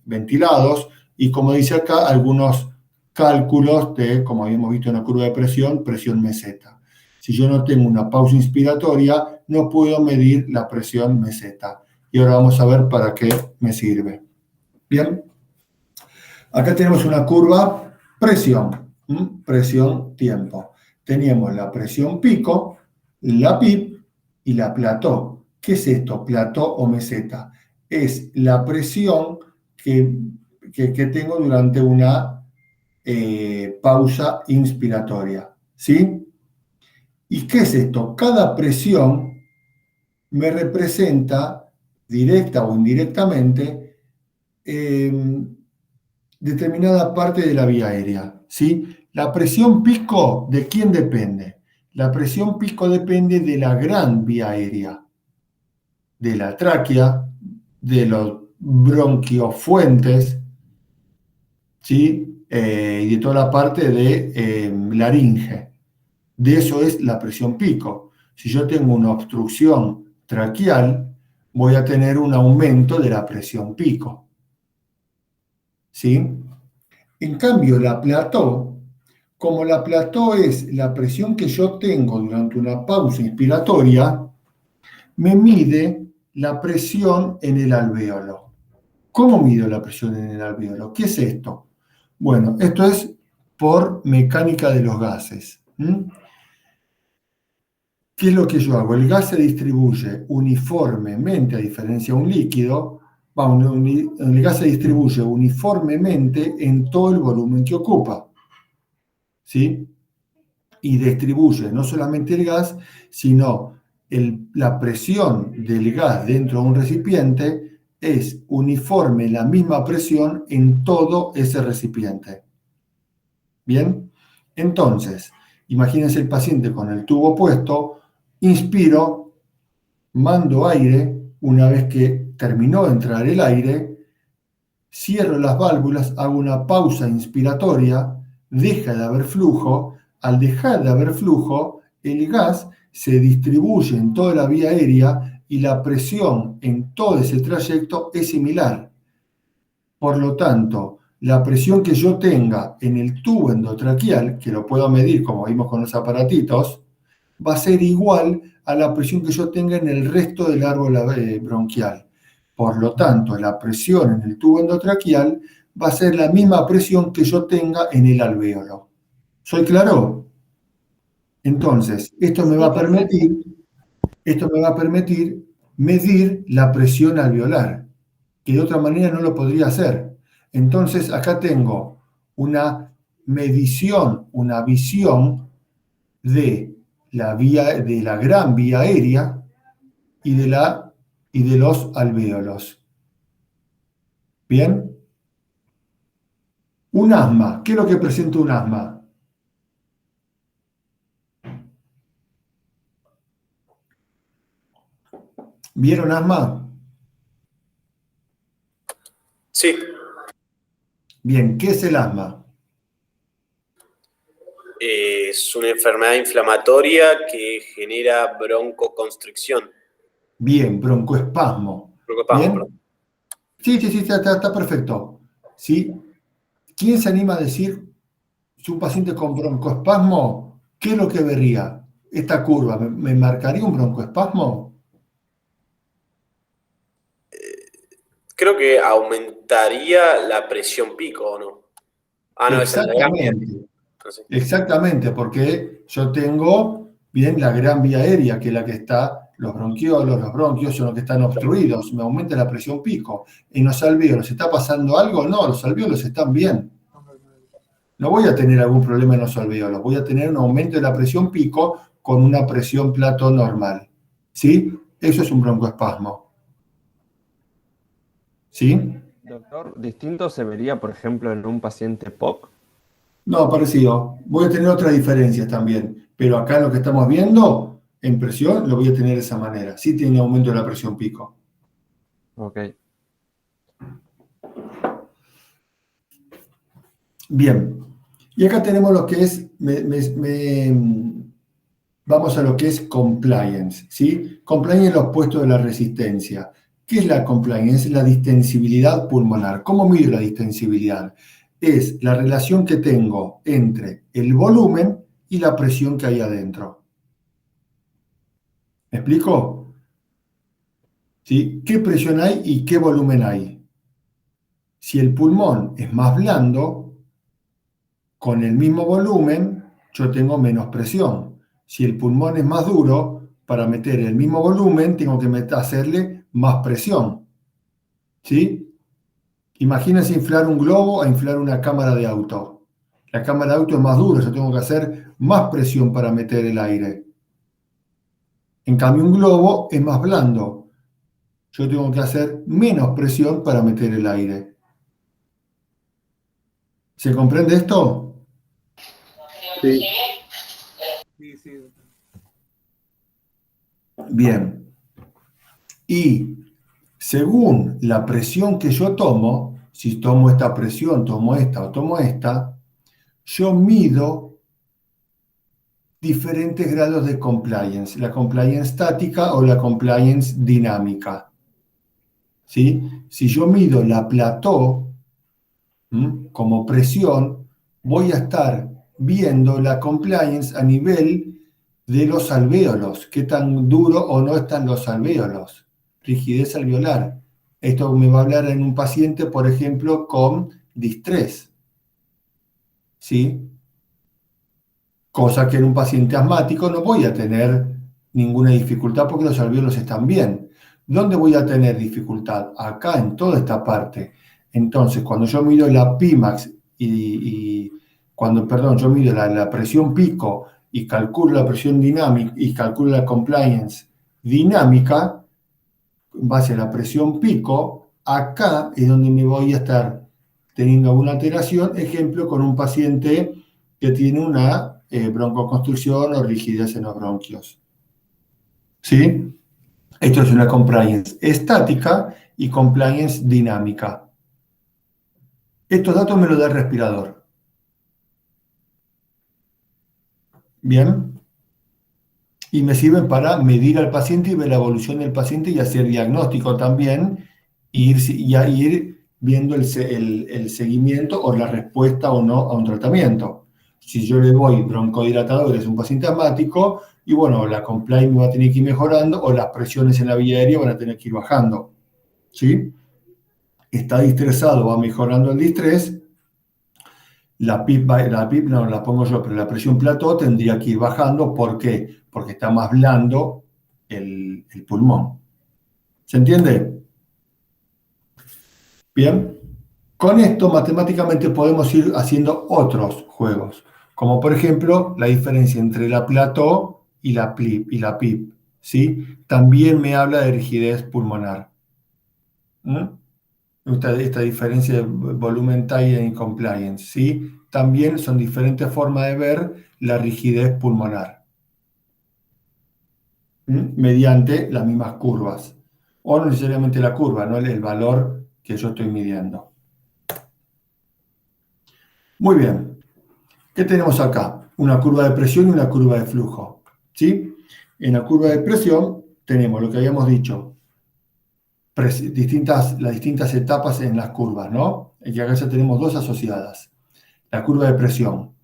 ventilados. Y como dice acá, algunos cálculos de, como habíamos visto en la curva de presión meseta. Si yo no tengo una pausa inspiratoria, no puedo medir la presión meseta. Y ahora vamos a ver para qué me sirve. Bien. Acá tenemos una curva presión. Presión, tiempo. Teníamos la presión pico, la PIP y la plató. ¿Qué es esto? Plató o meseta. Es la presión que tengo durante una pausa inspiratoria. ¿Sí? ¿Y qué es esto? Cada presión me representa, directa o indirectamente, determinada parte de la vía aérea. ¿Sí? La presión pico, ¿de quién depende? La presión pico depende de la gran vía aérea, de la tráquea, de los bronquiofuentes, ¿sí? Y de toda la parte de laringe. De eso es la presión pico. Si yo tengo una obstrucción traqueal, voy a tener un aumento de la presión pico, ¿sí? En cambio, la plató, como la plató es la presión que yo tengo durante una pausa inspiratoria, me mide la presión en el alvéolo. ¿Cómo mido la presión en el alvéolo? ¿Qué es esto? Bueno, esto es por mecánica de los gases. ¿Qué es lo que yo hago? El gas se distribuye uniformemente, a diferencia de un líquido, el gas se distribuye uniformemente en todo el volumen que ocupa, ¿sí? Y distribuye no solamente el gas, sino la presión del gas dentro de un recipiente es uniforme, la misma presión en todo ese recipiente. ¿Bien? Entonces, imagínense el paciente con el tubo puesto, inspiro, mando aire, una vez que terminó de entrar el aire, cierro las válvulas, hago una pausa inspiratoria, deja de haber flujo. Al dejar de haber flujo, el gas se distribuye en toda la vía aérea y la presión en todo ese trayecto es similar. Por lo tanto, la presión que yo tenga en el tubo endotraqueal, que lo puedo medir como vimos con los aparatitos, va a ser igual a la presión que yo tenga en el resto del árbol bronquial. Por lo tanto, la presión en el tubo endotraqueal va a ser la misma presión que yo tenga en el alvéolo. ¿Soy claro? Entonces, esto me va a permitir medir la presión alveolar, que de otra manera no lo podría hacer. Entonces, acá tengo una medición, una visión de la gran vía aérea y de los alvéolos. ¿Bien? Un asma. ¿Qué es lo que presenta un asma? ¿Vieron asma? Sí, Bien, ¿qué es el asma? es una enfermedad inflamatoria que genera broncoconstricción. Bien, broncoespasmo. Broncoespasmo, ¿Bien? perdón. Sí, está perfecto. ¿Sí? ¿Quién se anima a decir si un paciente con broncoespasmo, qué es lo que vería? Esta curva, ¿me marcaría un broncoespasmo? Creo que aumentaría la presión pico, ¿o no? Ah, no, esa es la gran vía. Exactamente. No sé. Exactamente, porque yo tengo bien la gran vía aérea, que es la que está, los bronquiolos, los bronquios son los que están obstruidos, me aumenta la presión pico. ¿En los alvéolos está pasando algo? No, los alvéolos están bien. No voy a tener algún problema en los alvéolos, voy a tener un aumento de la presión pico con una presión plato normal. ¿Sí? Eso es un broncoespasmo. ¿Sí? Doctor, distinto se vería, por ejemplo, en un paciente POC. No, parecido. Voy a tener otras diferencias también, pero acá lo que estamos viendo, en presión, lo voy a tener de esa manera. Sí tiene aumento de la presión pico. Ok. Bien. Y acá tenemos lo que es, vamos a lo que es compliance, ¿sí? Compliance es lo opuesto de la resistencia. ¿Qué es la compliance? Es la distensibilidad pulmonar. ¿Cómo mido la distensibilidad? Es la relación que tengo entre el volumen y la presión que hay adentro. ¿Me explico? ¿Sí? ¿Qué presión hay y qué volumen hay? Si el pulmón es más blando, con el mismo volumen, yo tengo menos presión. Si el pulmón es más duro, para meter el mismo volumen, tengo que hacerle más presión. ¿Sí? Imagínense inflar un globo a inflar una cámara de auto. La cámara de auto es más dura, yo tengo que hacer más presión para meter el aire. En cambio, un globo es más blando. Yo tengo que hacer menos presión para meter el aire. ¿Se comprende esto? Sí. Bien. Y según la presión que yo tomo, si tomo esta presión, tomo esta o tomo esta, yo mido diferentes grados de compliance, la compliance estática o la compliance dinámica. ¿Sí? Si yo mido la plató como presión, voy a estar viendo la compliance a nivel de los alvéolos, qué tan duro o no están los alvéolos, rigidez alveolar. Esto me va a hablar en un paciente, por ejemplo, con distrés, ¿sí? Cosa que en un paciente asmático no voy a tener ninguna dificultad porque los alvéolos están bien. ¿Dónde voy a tener dificultad? Acá, en toda esta parte. Entonces, cuando yo mido la Pimax yo mido la presión pico y calculo la presión dinámica y calculo la compliance dinámica, en base a la presión pico, acá es donde me voy a estar teniendo alguna alteración, ejemplo, con un paciente que tiene una broncoconstricción o rigidez en los bronquios. ¿Sí? Esto es una compliance estática y compliance dinámica. Estos datos me los da el respirador. Bien. Y me sirven para medir al paciente y ver la evolución del paciente y hacer diagnóstico también y ir viendo el seguimiento o la respuesta o no a un tratamiento. Si yo le doy broncodilatadores a un paciente asmático, y bueno, la compliance me va a tener que ir mejorando o las presiones en la vía aérea van a tener que ir bajando. ¿Sí? Está distresado, va mejorando el distrés. La PIP no la pongo yo, pero la presión plató tendría que ir bajando. ¿Por qué? Porque está más blando el pulmón. ¿Se entiende? Bien. Con esto matemáticamente podemos ir haciendo otros juegos, como por ejemplo la diferencia entre la plató y la PIP. ¿Sí? También me habla de rigidez pulmonar. Esta diferencia de volumen time y compliance, ¿sí? También son diferentes formas de ver la rigidez pulmonar mediante las mismas curvas, o no necesariamente la curva, no el valor que yo estoy midiendo. Muy bien, ¿qué tenemos acá? Una curva de presión y una curva de flujo, ¿sí? En la curva de presión tenemos lo que habíamos dicho, las distintas etapas en las curvas, ¿no? Y acá ya tenemos dos asociadas. La curva de presión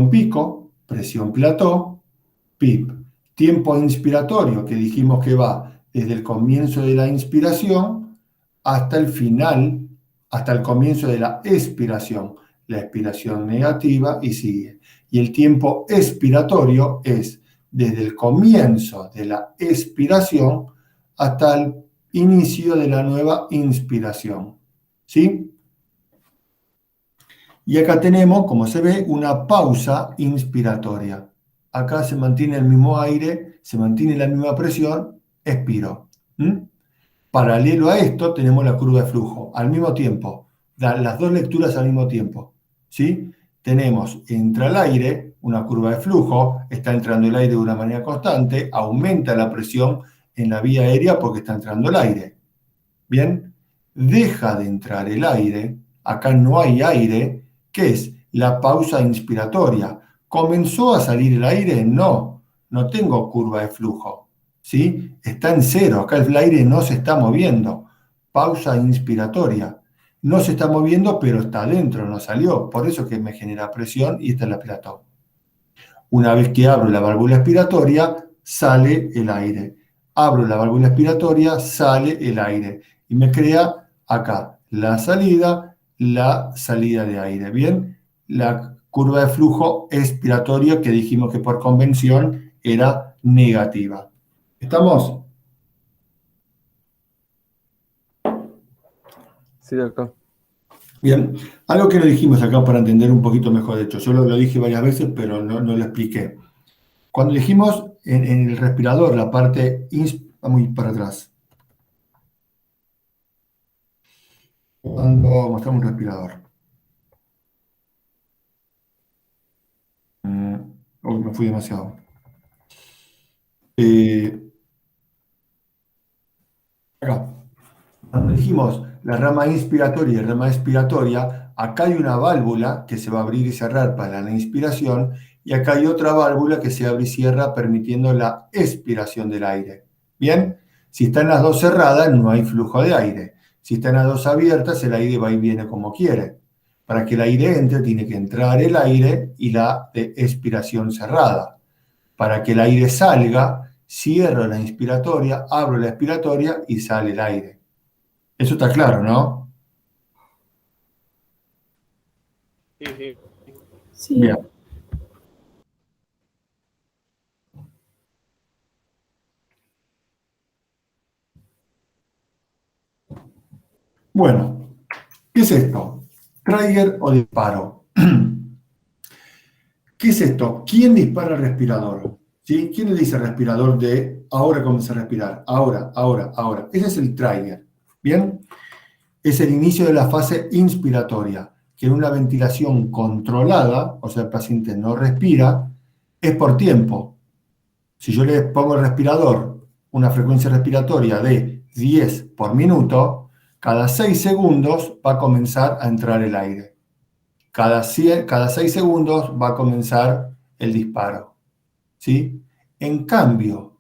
pico, presión plató, PIP. Tiempo inspiratorio, que dijimos que va desde el comienzo de la inspiración hasta el final, hasta el comienzo de la expiración. La expiración negativa y sigue. Y el tiempo expiratorio es desde el comienzo de la expiración hasta el inicio de la nueva inspiración. ¿Sí? Y acá tenemos, como se ve, una pausa inspiratoria. Acá se mantiene el mismo aire, se mantiene la misma presión, expiro. Paralelo a esto tenemos la curva de flujo, al mismo tiempo, las dos lecturas al mismo tiempo. ¿Sí? Tenemos, entra el aire, una curva de flujo, está entrando el aire de una manera constante, aumenta la presión en la vía aérea porque está entrando el aire. Bien, deja de entrar el aire, acá no hay aire, ¿qué es? La pausa inspiratoria. ¿Comenzó a salir el aire? No, no tengo curva de flujo, ¿sí? Está en cero, acá el aire no se está moviendo. Pausa inspiratoria. No se está moviendo, pero está adentro, no salió. Por eso que me genera presión y está en la plató. Una vez que abro la válvula expiratoria, sale el aire. Abro la válvula expiratoria, sale el aire. Y me crea acá la salida de aire. Bien, la curva de flujo expiratorio que dijimos que por convención era negativa. ¿Estamos? Sí, doctor. Bien, algo que no dijimos acá para entender un poquito mejor, de hecho, yo lo dije varias veces, pero no lo expliqué. Cuando dijimos en el respirador, la parte, vamos a ir para atrás. Cuando mostramos un respirador. Me fui demasiado. Acá. Cuando dijimos la rama inspiratoria y rama expiratoria, acá hay una válvula que se va a abrir y cerrar para la inspiración, y acá hay otra válvula que se abre y cierra permitiendo la expiración del aire. ¿Bien? Si están las dos cerradas, no hay flujo de aire. Si están las dos abiertas, el aire va y viene como quiere. Para que el aire entre, tiene que entrar el aire y la expiración cerrada. Para que el aire salga, cierro la inspiratoria, abro la expiratoria y sale el aire. Eso está claro, ¿no? Sí, sí. Sí. Bien. Bueno, ¿qué es esto? ¿Trigger o disparo? ¿Qué es esto? ¿Quién dispara el respirador? ¿Sí? ¿Quién le dice al respirador de ahora comienza a respirar? Ahora, ahora, ahora. Ese es el trigger. ¿Bien? Es el inicio de la fase inspiratoria, que en una ventilación controlada, o sea, el paciente no respira, es por tiempo. Si yo le pongo al respirador una frecuencia respiratoria de 10 por minuto, cada 6 segundos va a comenzar a entrar el aire. Cada 6 segundos va a comenzar el disparo. ¿Sí? En cambio,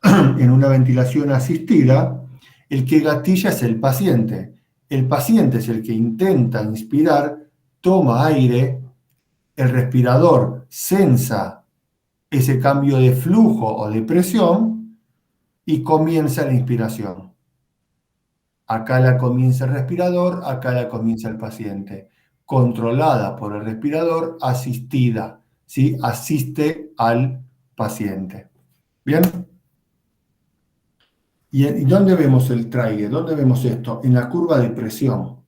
en una ventilación asistida, el que gatilla es el paciente. El paciente es el que intenta inspirar, toma aire, el respirador sensa ese cambio de flujo o de presión y comienza la inspiración. Acá la comienza el respirador, acá la comienza el paciente. Controlada por el respirador, asistida, ¿sí? Asiste al paciente. ¿Bien? ¿Y dónde vemos el trigger? ¿Dónde vemos esto? En la curva de presión.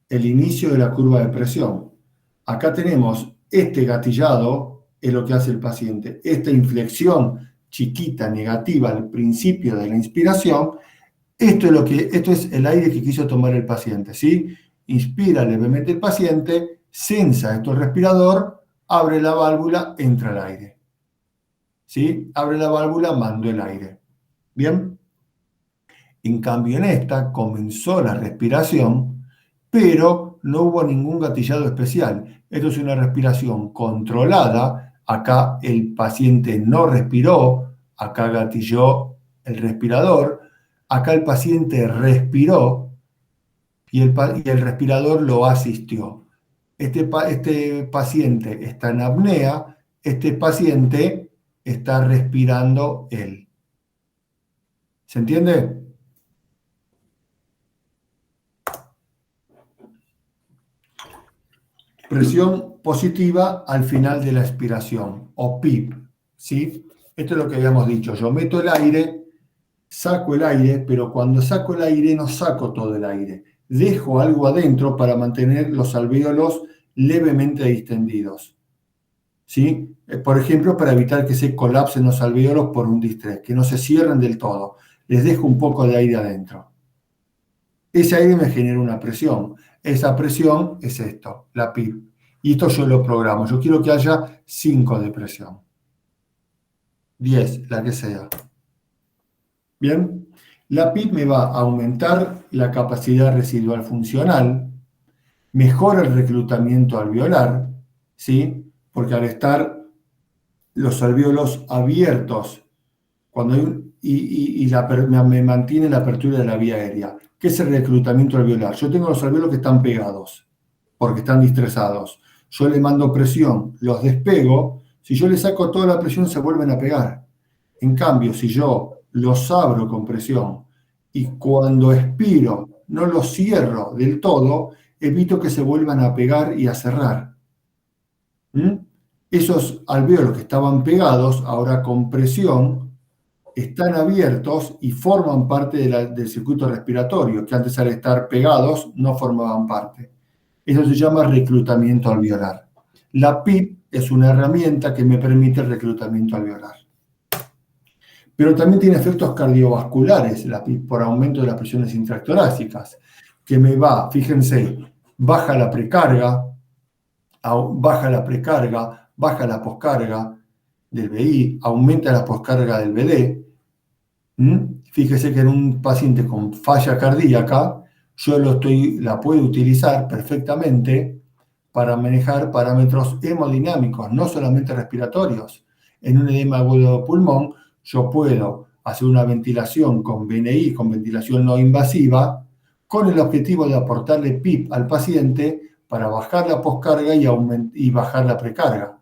El inicio de la curva de presión. Acá tenemos este gatillado, es lo que hace el paciente. Esta inflexión chiquita, negativa al principio de la inspiración, esto es el aire que quiso tomar el paciente, ¿sí? Inspira levemente el paciente, sensa esto el respirador, abre la válvula, entra el aire. ¿Sí? Abre la válvula, mando el aire. ¿Bien? En cambio, en esta comenzó la respiración, pero no hubo ningún gatillado especial. Esto es una respiración controlada. Acá el paciente no respiró, acá gatilló el respirador, acá el paciente respiró y el respirador lo asistió. Este paciente está en apnea, este paciente está respirando él. ¿Se entiende? Presión positiva al final de la expiración, o PIP, ¿sí? Esto es lo que habíamos dicho. Yo meto el aire, saco el aire, pero cuando saco el aire no saco todo el aire. Dejo algo adentro para mantener los alvéolos levemente distendidos, ¿sí? Por ejemplo, para evitar que se colapsen los alvéolos por un distrés, que no se cierren del todo. Les dejo un poco de aire adentro. Ese aire me genera una presión. Esa presión es esto, la PIP. Y esto yo lo programo. Yo quiero que haya 5 de presión. 10, la que sea. ¿Bien? La PIP me va a aumentar la capacidad residual funcional, mejora el reclutamiento alveolar, ¿sí? Porque al estar los alvéolos abiertos, me mantiene la apertura de la vía aérea. ¿Qué es el reclutamiento alveolar? Yo tengo los alvéolos que están pegados, porque están distresados. Yo le mando presión, los despego. Si yo le saco toda la presión, se vuelven a pegar. En cambio, si yo los abro con presión y cuando expiro no los cierro del todo, evito que se vuelvan a pegar y a cerrar. Esos alvéolos que estaban pegados, ahora con presión, están abiertos y forman parte del circuito respiratorio, que antes al estar pegados no formaban parte. Eso se llama reclutamiento alveolar. La PIP es una herramienta que me permite el reclutamiento alveolar. Pero también tiene efectos cardiovasculares, la PIP, por aumento de las presiones intratorácicas, que me va, fíjense, baja la precarga, baja la poscarga del BI, aumenta la poscarga del BD. Fíjese que en un paciente con falla cardíaca, la puedo utilizar perfectamente para manejar parámetros hemodinámicos, no solamente respiratorios. En un edema agudo de pulmón, yo puedo hacer una ventilación con BNI, con ventilación no invasiva, con el objetivo de aportarle PIP al paciente para bajar la poscarga y bajar la precarga,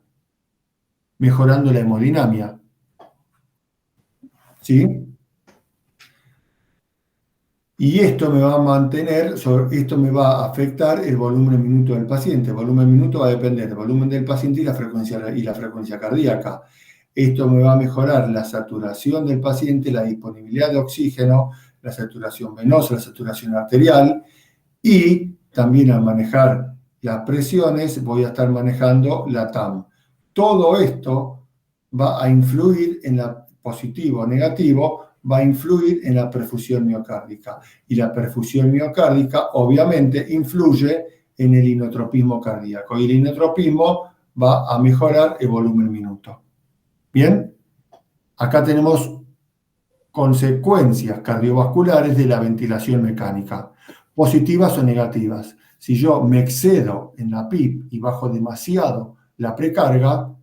mejorando la hemodinamia. ¿Sí? Y esto me va a esto me va a afectar el volumen minuto del paciente. El volumen minuto va a depender del volumen del paciente y la frecuencia cardíaca. Esto me va a mejorar la saturación del paciente, la disponibilidad de oxígeno, la saturación venosa, la saturación arterial, y también al manejar las presiones voy a estar manejando la TAM. Todo esto va a influir en la positivo o negativo, va a influir en la perfusión miocárdica. Y la perfusión miocárdica obviamente influye en el inotropismo cardíaco. Y el inotropismo va a mejorar el volumen minuto. Bien, acá tenemos consecuencias cardiovasculares de la ventilación mecánica, positivas o negativas. Si yo me excedo en la PIP y bajo demasiado la precarga,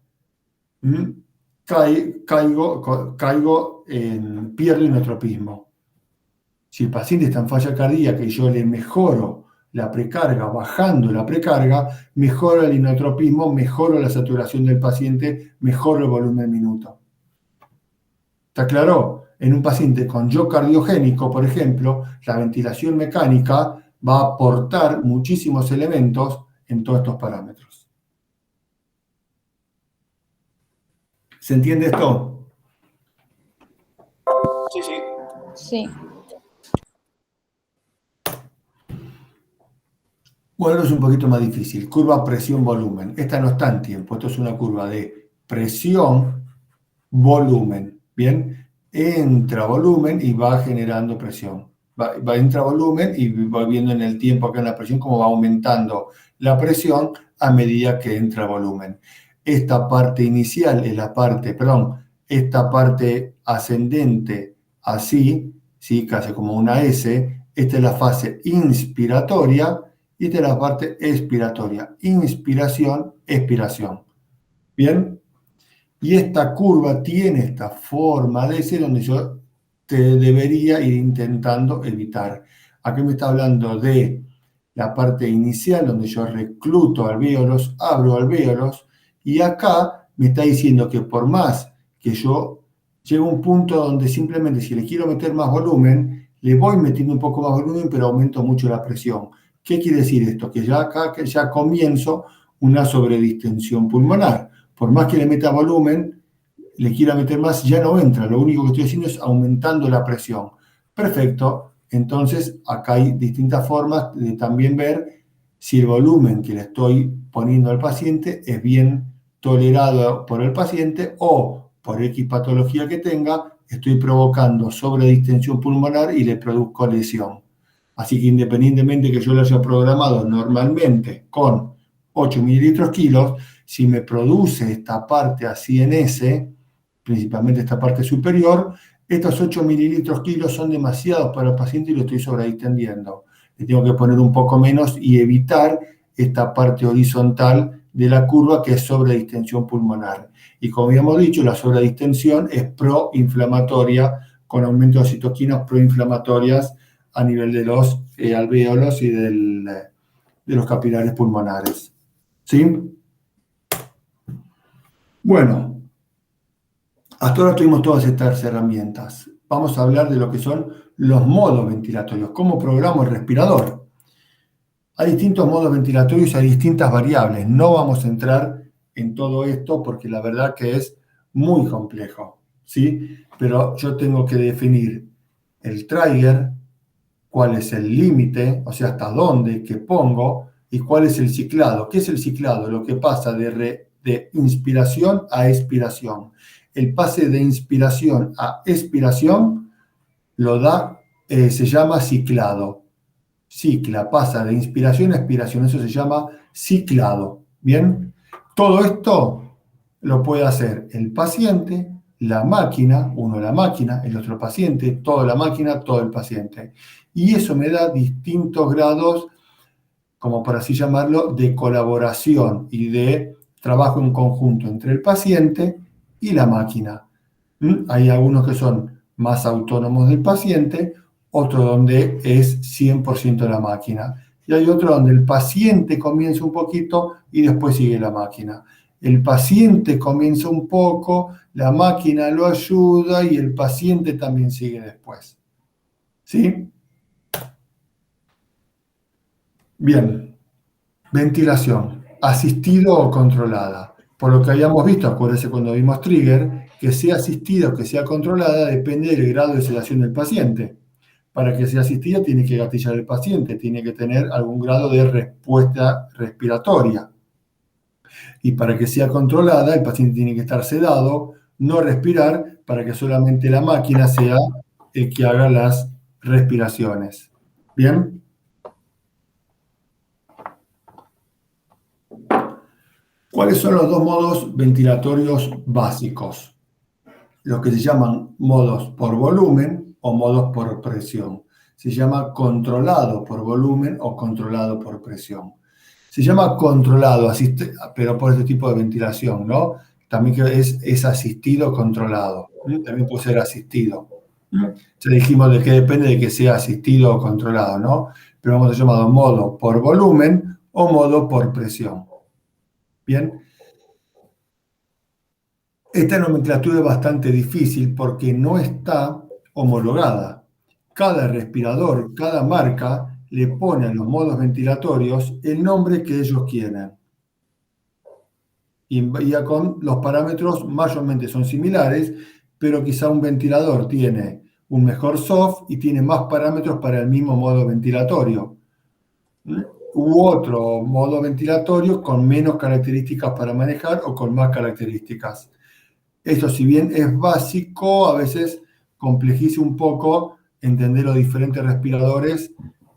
pierdo inotropismo. Si el paciente está en falla cardíaca y yo le mejoro la precarga, bajando la precarga, mejoro el inotropismo, mejoro la saturación del paciente, mejoro el volumen minuto. ¿Está claro? En un paciente con shock cardiogénico, por ejemplo, la ventilación mecánica va a aportar muchísimos elementos en todos estos parámetros. ¿Se entiende esto? Sí, sí. Sí. Bueno, es un poquito más difícil. Curva presión-volumen. Esta no está en tiempo. Esto es una curva de presión-volumen. ¿Bien? Entra volumen y va generando presión. Entra volumen y va viendo en el tiempo acá en la presión cómo va aumentando la presión a medida que entra volumen. Esta parte inicial es esta parte ascendente así, ¿sí? Casi como una S. Esta es la fase inspiratoria y esta es la parte expiratoria. Inspiración, expiración. ¿Bien? Y esta curva tiene esta forma de S donde yo debería ir intentando evitar. Aquí me está hablando de la parte inicial donde yo recluto alvéolos, abro alvéolos, y acá me está diciendo que por más que yo llego a un punto donde simplemente si le quiero meter más volumen, le voy metiendo un poco más volumen, pero aumento mucho la presión. ¿Qué quiere decir esto? Que ya comienzo una sobredistensión pulmonar. Por más que le meta volumen, le quiera meter más, ya no entra. Lo único que estoy haciendo es aumentando la presión. Perfecto. Entonces, acá hay distintas formas de también ver si el volumen que le estoy poniendo al paciente es bien tolerado por el paciente o, por X patología que tenga, estoy provocando sobredistensión pulmonar y le produzco lesión. Así que independientemente que yo lo haya programado normalmente con 8 mililitros kilos, si me produce esta parte así en S, principalmente esta parte superior, estos 8 mililitros kilos son demasiados para el paciente y lo estoy sobredistendiendo. Le tengo que poner un poco menos y evitar esta parte horizontal de la curva que es sobredistensión pulmonar. Y como habíamos dicho, la sobredistensión es proinflamatoria con aumento de citoquinas proinflamatorias a nivel de los alvéolos y de los capilares pulmonares. ¿Sí? Bueno, hasta ahora tuvimos todas estas herramientas. Vamos a hablar de lo que son los modos ventilatorios. ¿Cómo programo el respirador? Hay distintos modos ventilatorios, hay distintas variables. No vamos a entrar en todo esto porque la verdad que es muy complejo, ¿sí? Pero yo tengo que definir el trigger, cuál es el límite, o sea, hasta dónde que pongo, y cuál es el ciclado. ¿Qué es el ciclado? Lo que pasa de inspiración a expiración. El pase de inspiración a expiración se llama ciclado. Cicla, pasa de inspiración a expiración, eso se llama ciclado. ¿Bien? Todo esto lo puede hacer el paciente la máquina, uno la máquina, el otro paciente, toda la máquina, todo el paciente. Y eso me da distintos grados, como por así llamarlo, de colaboración y de trabajo en conjunto entre el paciente y la máquina. Hay algunos que son más autónomos del paciente, otro donde es 100% la máquina. Y hay otro donde el paciente comienza un poquito y después sigue la máquina. El paciente comienza un poco, la máquina lo ayuda y el paciente también sigue después. ¿Sí? Bien. Ventilación. ¿Asistido o controlada? Por lo que habíamos visto, acuérdense cuando vimos trigger, que sea asistida o que sea controlada depende del grado de sedación del paciente. Para que sea asistida tiene que gatillar el paciente, tiene que tener algún grado de respuesta respiratoria. Y para que sea controlada, el paciente tiene que estar sedado, no respirar, para que solamente la máquina sea el que haga las respiraciones. ¿Bien? ¿Cuáles son los dos modos ventilatorios básicos? Los que se llaman modos por volumen o modos por presión. Se llama controlado por volumen o controlado por presión. Se llama controlado, pero por este tipo de ventilación, ¿no? También que es asistido controlado. También puede ser asistido. Ya dijimos de que depende de que sea asistido o controlado, ¿no? Pero vamos a llamar modo por volumen o modo por presión. Bien. Esta nomenclatura es bastante difícil porque no está homologada. Cada respirador, cada marca, le pone a los modos ventilatorios el nombre que ellos quieran. Y ya con los parámetros mayormente son similares, pero quizá un ventilador tiene un mejor soft y tiene más parámetros para el mismo modo ventilatorio. U otro modo ventilatorio con menos características para manejar o con más características. Esto, si bien es básico, a veces complejiza un poco entender los diferentes respiradores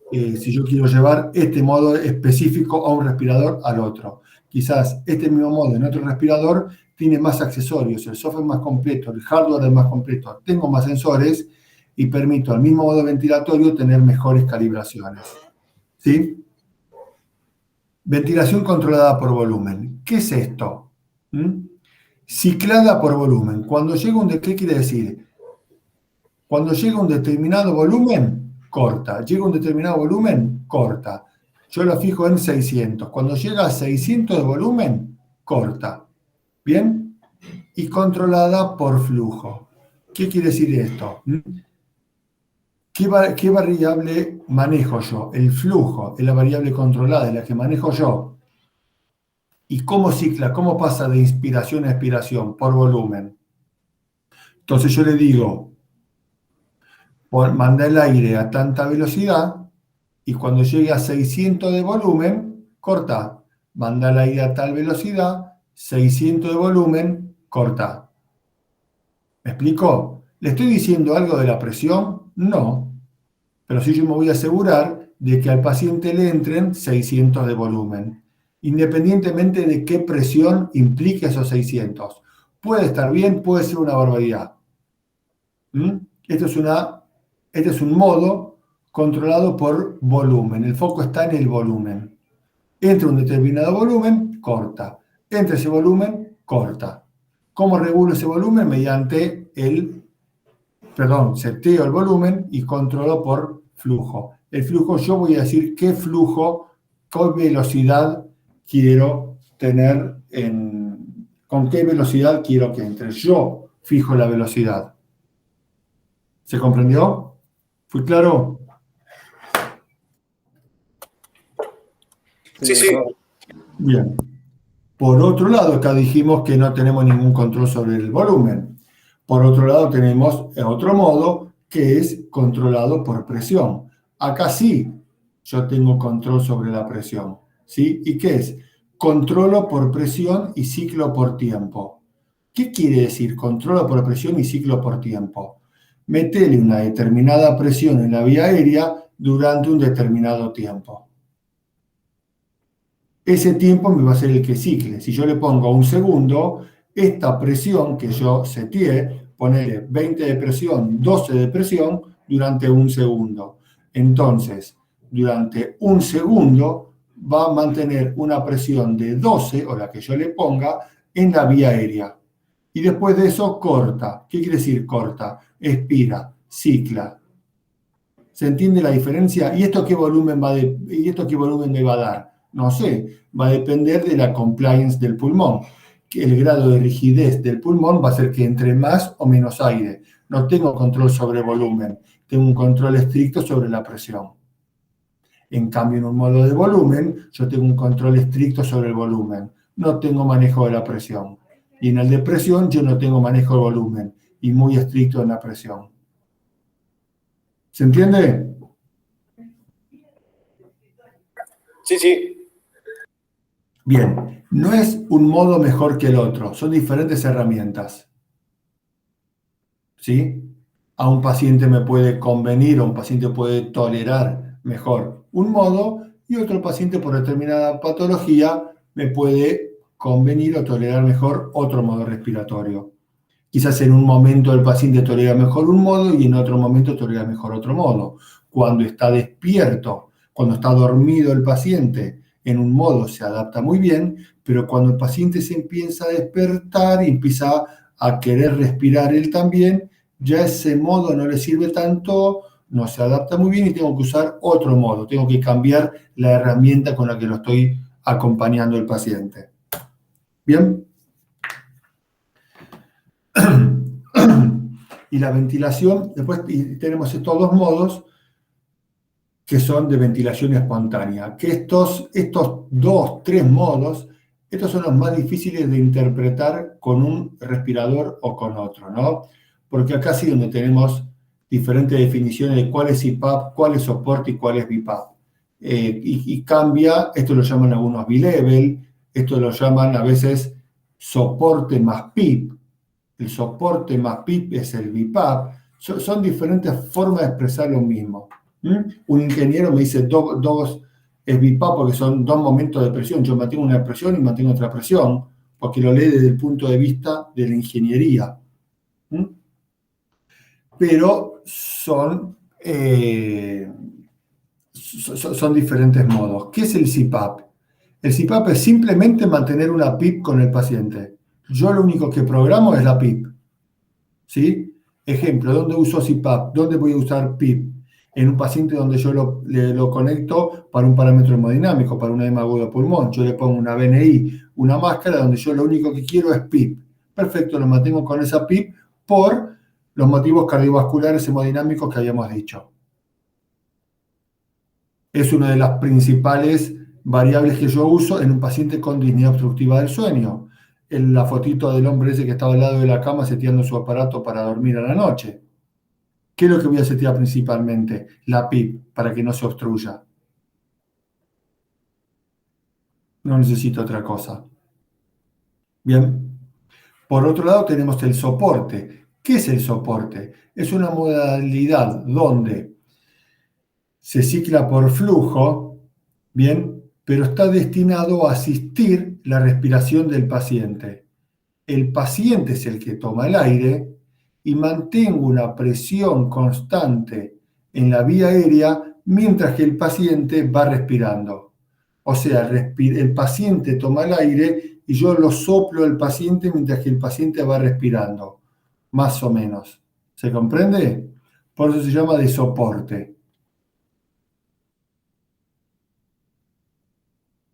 si yo quiero llevar este modo específico a un respirador al otro. Quizás este mismo modo en otro respirador tiene más accesorios, el software es más completo, el hardware es más completo, tengo más sensores y permito al mismo modo ventilatorio tener mejores calibraciones. ¿Sí? Ventilación controlada por volumen. ¿Qué es esto? Ciclada por volumen. Cuando llega ¿qué quiere decir? Cuando llega un determinado volumen, corta. Llega un determinado volumen, corta. Yo lo fijo en 600. Cuando llega a 600 de volumen, corta. ¿Bien? Y controlada por flujo. ¿Qué quiere decir esto? ¿Qué variable manejo yo? El flujo es la variable controlada, es la que manejo yo. ¿Y cómo cicla? ¿Cómo pasa de inspiración a expiración? Por volumen. Entonces yo le digo, manda el aire a tanta velocidad y cuando llegue a 600 de volumen, corta. Manda el aire a tal velocidad, 600 de volumen, corta. ¿Me explico? ¿Le estoy diciendo algo de la presión? No. Pero sí yo me voy a asegurar de que al paciente le entren 600 de volumen, independientemente de qué presión implique esos 600. Puede estar bien, puede ser una barbaridad. Este es un modo controlado por volumen. El foco está en el volumen. Entra un determinado volumen, corta. Entra ese volumen, corta. ¿Cómo regulo ese volumen? Mediante seteo el volumen y controlo por flujo. El flujo, yo voy a decir qué flujo, qué velocidad quiero tener, con qué velocidad quiero que entre. Yo fijo la velocidad. ¿Se comprendió? ¿Fui claro? Sí, sí. Bien. Por otro lado, acá dijimos que no tenemos ningún control sobre el volumen. Por otro lado, tenemos otro modo que es controlado por presión. Acá sí, yo tengo control sobre la presión. ¿Sí? ¿Y qué es? Controlo por presión y ciclo por tiempo. ¿Qué quiere decir controlo por presión y ciclo por tiempo? Metele una determinada presión en la vía aérea durante un determinado tiempo. Ese tiempo me va a ser el que cicle. Si yo le pongo un segundo, esta presión que yo seteé, ponele 20 de presión, 12 de presión, durante un segundo. Entonces, durante un segundo va a mantener una presión de 12, o la que yo le ponga, en la vía aérea. Y después de eso corta. ¿Qué quiere decir corta? Expira, cicla. ¿Se entiende la diferencia? ¿Y esto qué volumen me va a dar? No sé, va a depender de la compliance del pulmón. El grado de rigidez del pulmón va a ser que entre más o menos aire. No tengo control sobre el volumen, tengo un control estricto sobre la presión. En cambio, en un modo de volumen, yo tengo un control estricto sobre el volumen. No tengo manejo de la presión. Y en el de presión, yo no tengo manejo de volumen y muy estricto en la presión. ¿Se entiende? Sí, sí. Bien, no es un modo mejor que el otro, son diferentes herramientas. ¿Sí? A un paciente me puede convenir, o un paciente puede tolerar mejor un modo, y otro paciente por determinada patología me puede convenir o tolerar mejor otro modo respiratorio. Quizás en un momento el paciente tolera mejor un modo y en otro momento tolera mejor otro modo. Cuando está despierto, cuando está dormido el paciente, en un modo se adapta muy bien, pero cuando el paciente se empieza a despertar y empieza a querer respirar él también, ya ese modo no le sirve tanto, no se adapta muy bien y tengo que usar otro modo. Tengo que cambiar la herramienta con la que lo estoy acompañando el paciente. ¿Bien? Y la ventilación, después tenemos estos dos modos que son de ventilación espontánea. Que estos 2-3 modos, estos son los más difíciles de interpretar con un respirador o con otro, ¿no? Porque acá sí donde tenemos diferentes definiciones de cuál es CPAP, cuál es soporte y cuál es BiPAP. Y cambia, esto lo llaman algunos bilevel, esto lo llaman a veces soporte más PIP. El soporte más PIP es el BiPAP. Son diferentes formas de expresar lo mismo. Un ingeniero me dice dos es BiPAP porque son dos momentos de presión. Yo mantengo una presión y mantengo otra presión, porque lo lee desde el punto de vista de la ingeniería. Pero son diferentes modos. ¿Qué es el CPAP? El CPAP es simplemente mantener una PIP con el paciente. Yo lo único que programo es la PIP. ¿Sí? Ejemplo, ¿dónde uso CPAP? ¿Dónde voy a usar PIP? En un paciente donde yo lo conecto para un parámetro hemodinámico, para un edema agudo de pulmón. Yo le pongo una BNI, una máscara, donde yo lo único que quiero es PIP. Perfecto, lo mantengo con esa PIP por los motivos cardiovasculares hemodinámicos que habíamos dicho. Es una de las principales variables que yo uso en un paciente con disnea obstructiva del sueño. En la fotito del hombre ese que estaba al lado de la cama seteando su aparato para dormir a la noche. ¿Qué es lo que voy a setear principalmente? La PIP, para que no se obstruya. No necesito otra cosa. Bien. Por otro lado tenemos el soporte. ¿Qué es el soporte? Es una modalidad donde se cicla por flujo, bien, pero está destinado a asistir la respiración del paciente. El paciente es el que toma el aire y mantengo una presión constante en la vía aérea mientras que el paciente va respirando. O sea, el paciente toma el aire y yo lo soplo al paciente mientras que el paciente va respirando, más o menos. ¿Se comprende? Por eso se llama de soporte.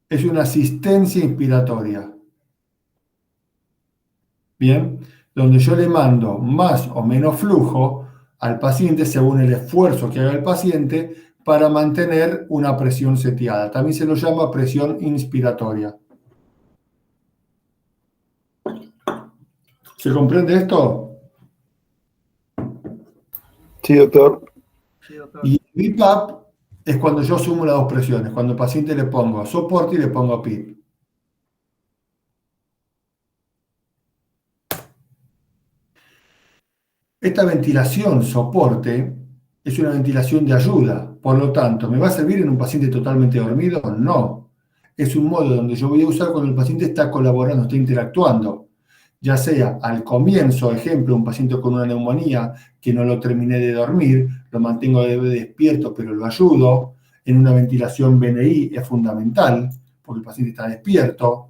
Es una asistencia inspiratoria. Bien, donde yo le mando más o menos flujo al paciente según el esfuerzo que haga el paciente para mantener una presión seteada. También se lo llama presión inspiratoria. ¿Se comprende esto? Sí, doctor. Y el BiPAP es cuando yo sumo las dos presiones, cuando al paciente le pongo soporte y le pongo PIP. Esta ventilación soporte es una ventilación de ayuda, por lo tanto, ¿me va a servir en un paciente totalmente dormido? No. Es un modo donde yo voy a usar cuando el paciente está colaborando, está interactuando. ya sea al comienzo, ejemplo, un paciente con una neumonía que no lo terminé de dormir, lo mantengo despierto, pero lo ayudo. En una ventilación BNI es fundamental, porque el paciente está despierto.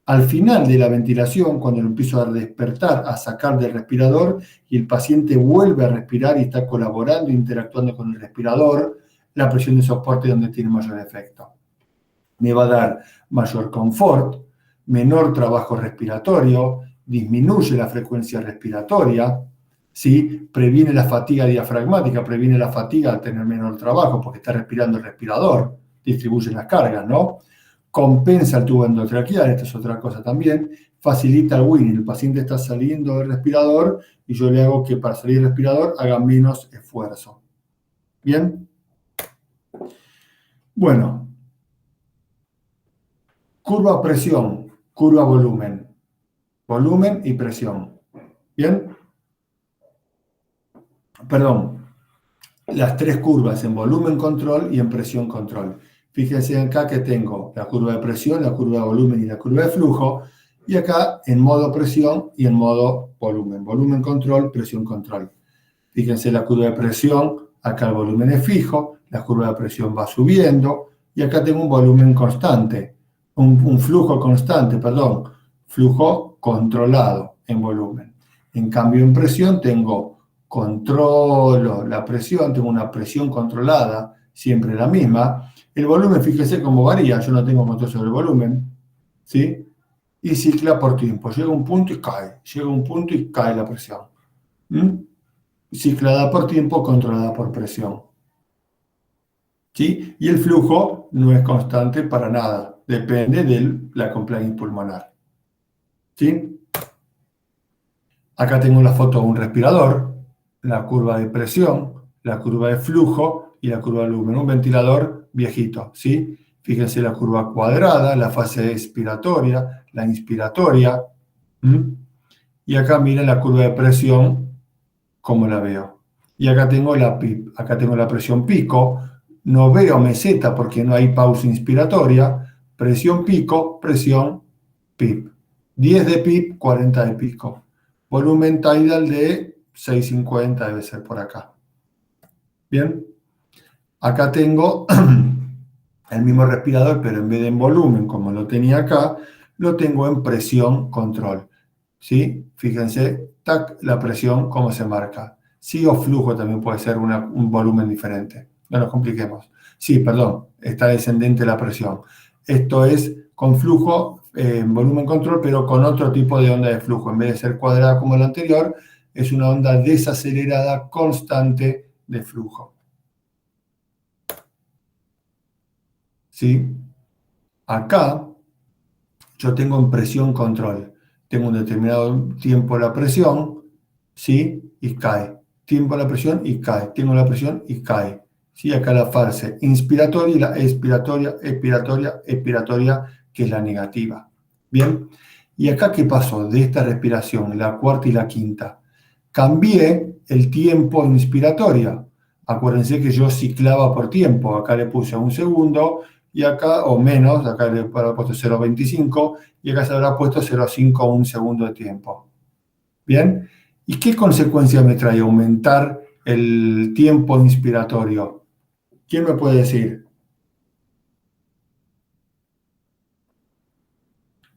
Al final de la ventilación, cuando lo empiezo a despertar, a sacar del respirador, y el paciente vuelve a respirar y está colaborando, interactuando con el respirador, la presión de soporte es donde tiene mayor efecto. Me va a dar mayor confort, menor trabajo respiratorio, disminuye la frecuencia respiratoria, ¿sí? Previene la fatiga diafragmática, previene la fatiga al tener menor trabajo, porque está respirando el respirador, distribuye las cargas, ¿no? Compensa el tubo endotraqueal, esta es otra cosa también, facilita el weaning. El paciente está saliendo del respirador y yo le hago que para salir del respirador haga menos esfuerzo. ¿Bien? Bueno. Curva presión, curva volumen. Volumen y presión. ¿Bien? Perdón. Las tres curvas en volumen control y en presión control. Fíjense acá que tengo la curva de presión, la curva de volumen y la curva de flujo. Y acá en modo presión y en modo volumen. Volumen control, presión control. Fíjense la curva de presión, acá el volumen es fijo, la curva de presión va subiendo. Y acá tengo un volumen constante. Un flujo constante, perdón, flujo controlado en volumen. En cambio, en presión controlo la presión, tengo una presión controlada, siempre la misma. El volumen, fíjese cómo varía, yo no tengo control sobre el volumen, ¿sí? Y cicla por tiempo, llega un punto y cae, llega un punto y cae la presión. Ciclada por tiempo, controlada por presión. ¿Sí? Y el flujo no es constante para nada, depende de la compliance pulmonar. ¿Sí? Acá tengo la foto de un respirador, la curva de presión, la curva de flujo y la curva de volumen. Un ventilador viejito, ¿sí? Fíjense la curva cuadrada, la fase expiratoria, la inspiratoria. Y acá miren la curva de presión, como la veo. Y acá tengo la PIP, acá tengo la presión pico. No veo meseta porque no hay pausa inspiratoria. Presión pico, presión PIP. 10 de PIP, 40 de pico. Volumen tidal de 650 debe ser por acá. Bien. Acá tengo el mismo respirador, pero en vez de en volumen, como lo tenía acá, lo tengo en presión control. ¿Sí? Fíjense, tac, la presión, cómo se marca. Sí, o flujo también puede ser un volumen diferente. No nos compliquemos. Sí, perdón, está descendente la presión. Esto es con flujo, volumen control, pero con otro tipo de onda de flujo. En vez de ser cuadrada como la anterior, es una onda desacelerada constante de flujo. ¿Sí? Acá yo tengo en presión control. Tengo un determinado tiempo la presión, ¿sí? Y cae. Tiempo la presión y cae. Tengo la presión y cae. ¿Sí? Acá la fase inspiratoria y la expiratoria, expiratoria, expiratoria, que es la negativa. ¿Bien? ¿Y acá qué pasó de esta respiración, la cuarta y la quinta? Cambié el tiempo inspiratoria. Acuérdense que yo ciclaba por tiempo. Acá le puse un segundo y acá, o menos, acá le habrá puesto 0,25 y acá se habrá puesto 0,5 o un segundo de tiempo. ¿Bien? ¿Y qué consecuencia me trae aumentar el tiempo inspiratorio? ¿Quién me puede decir?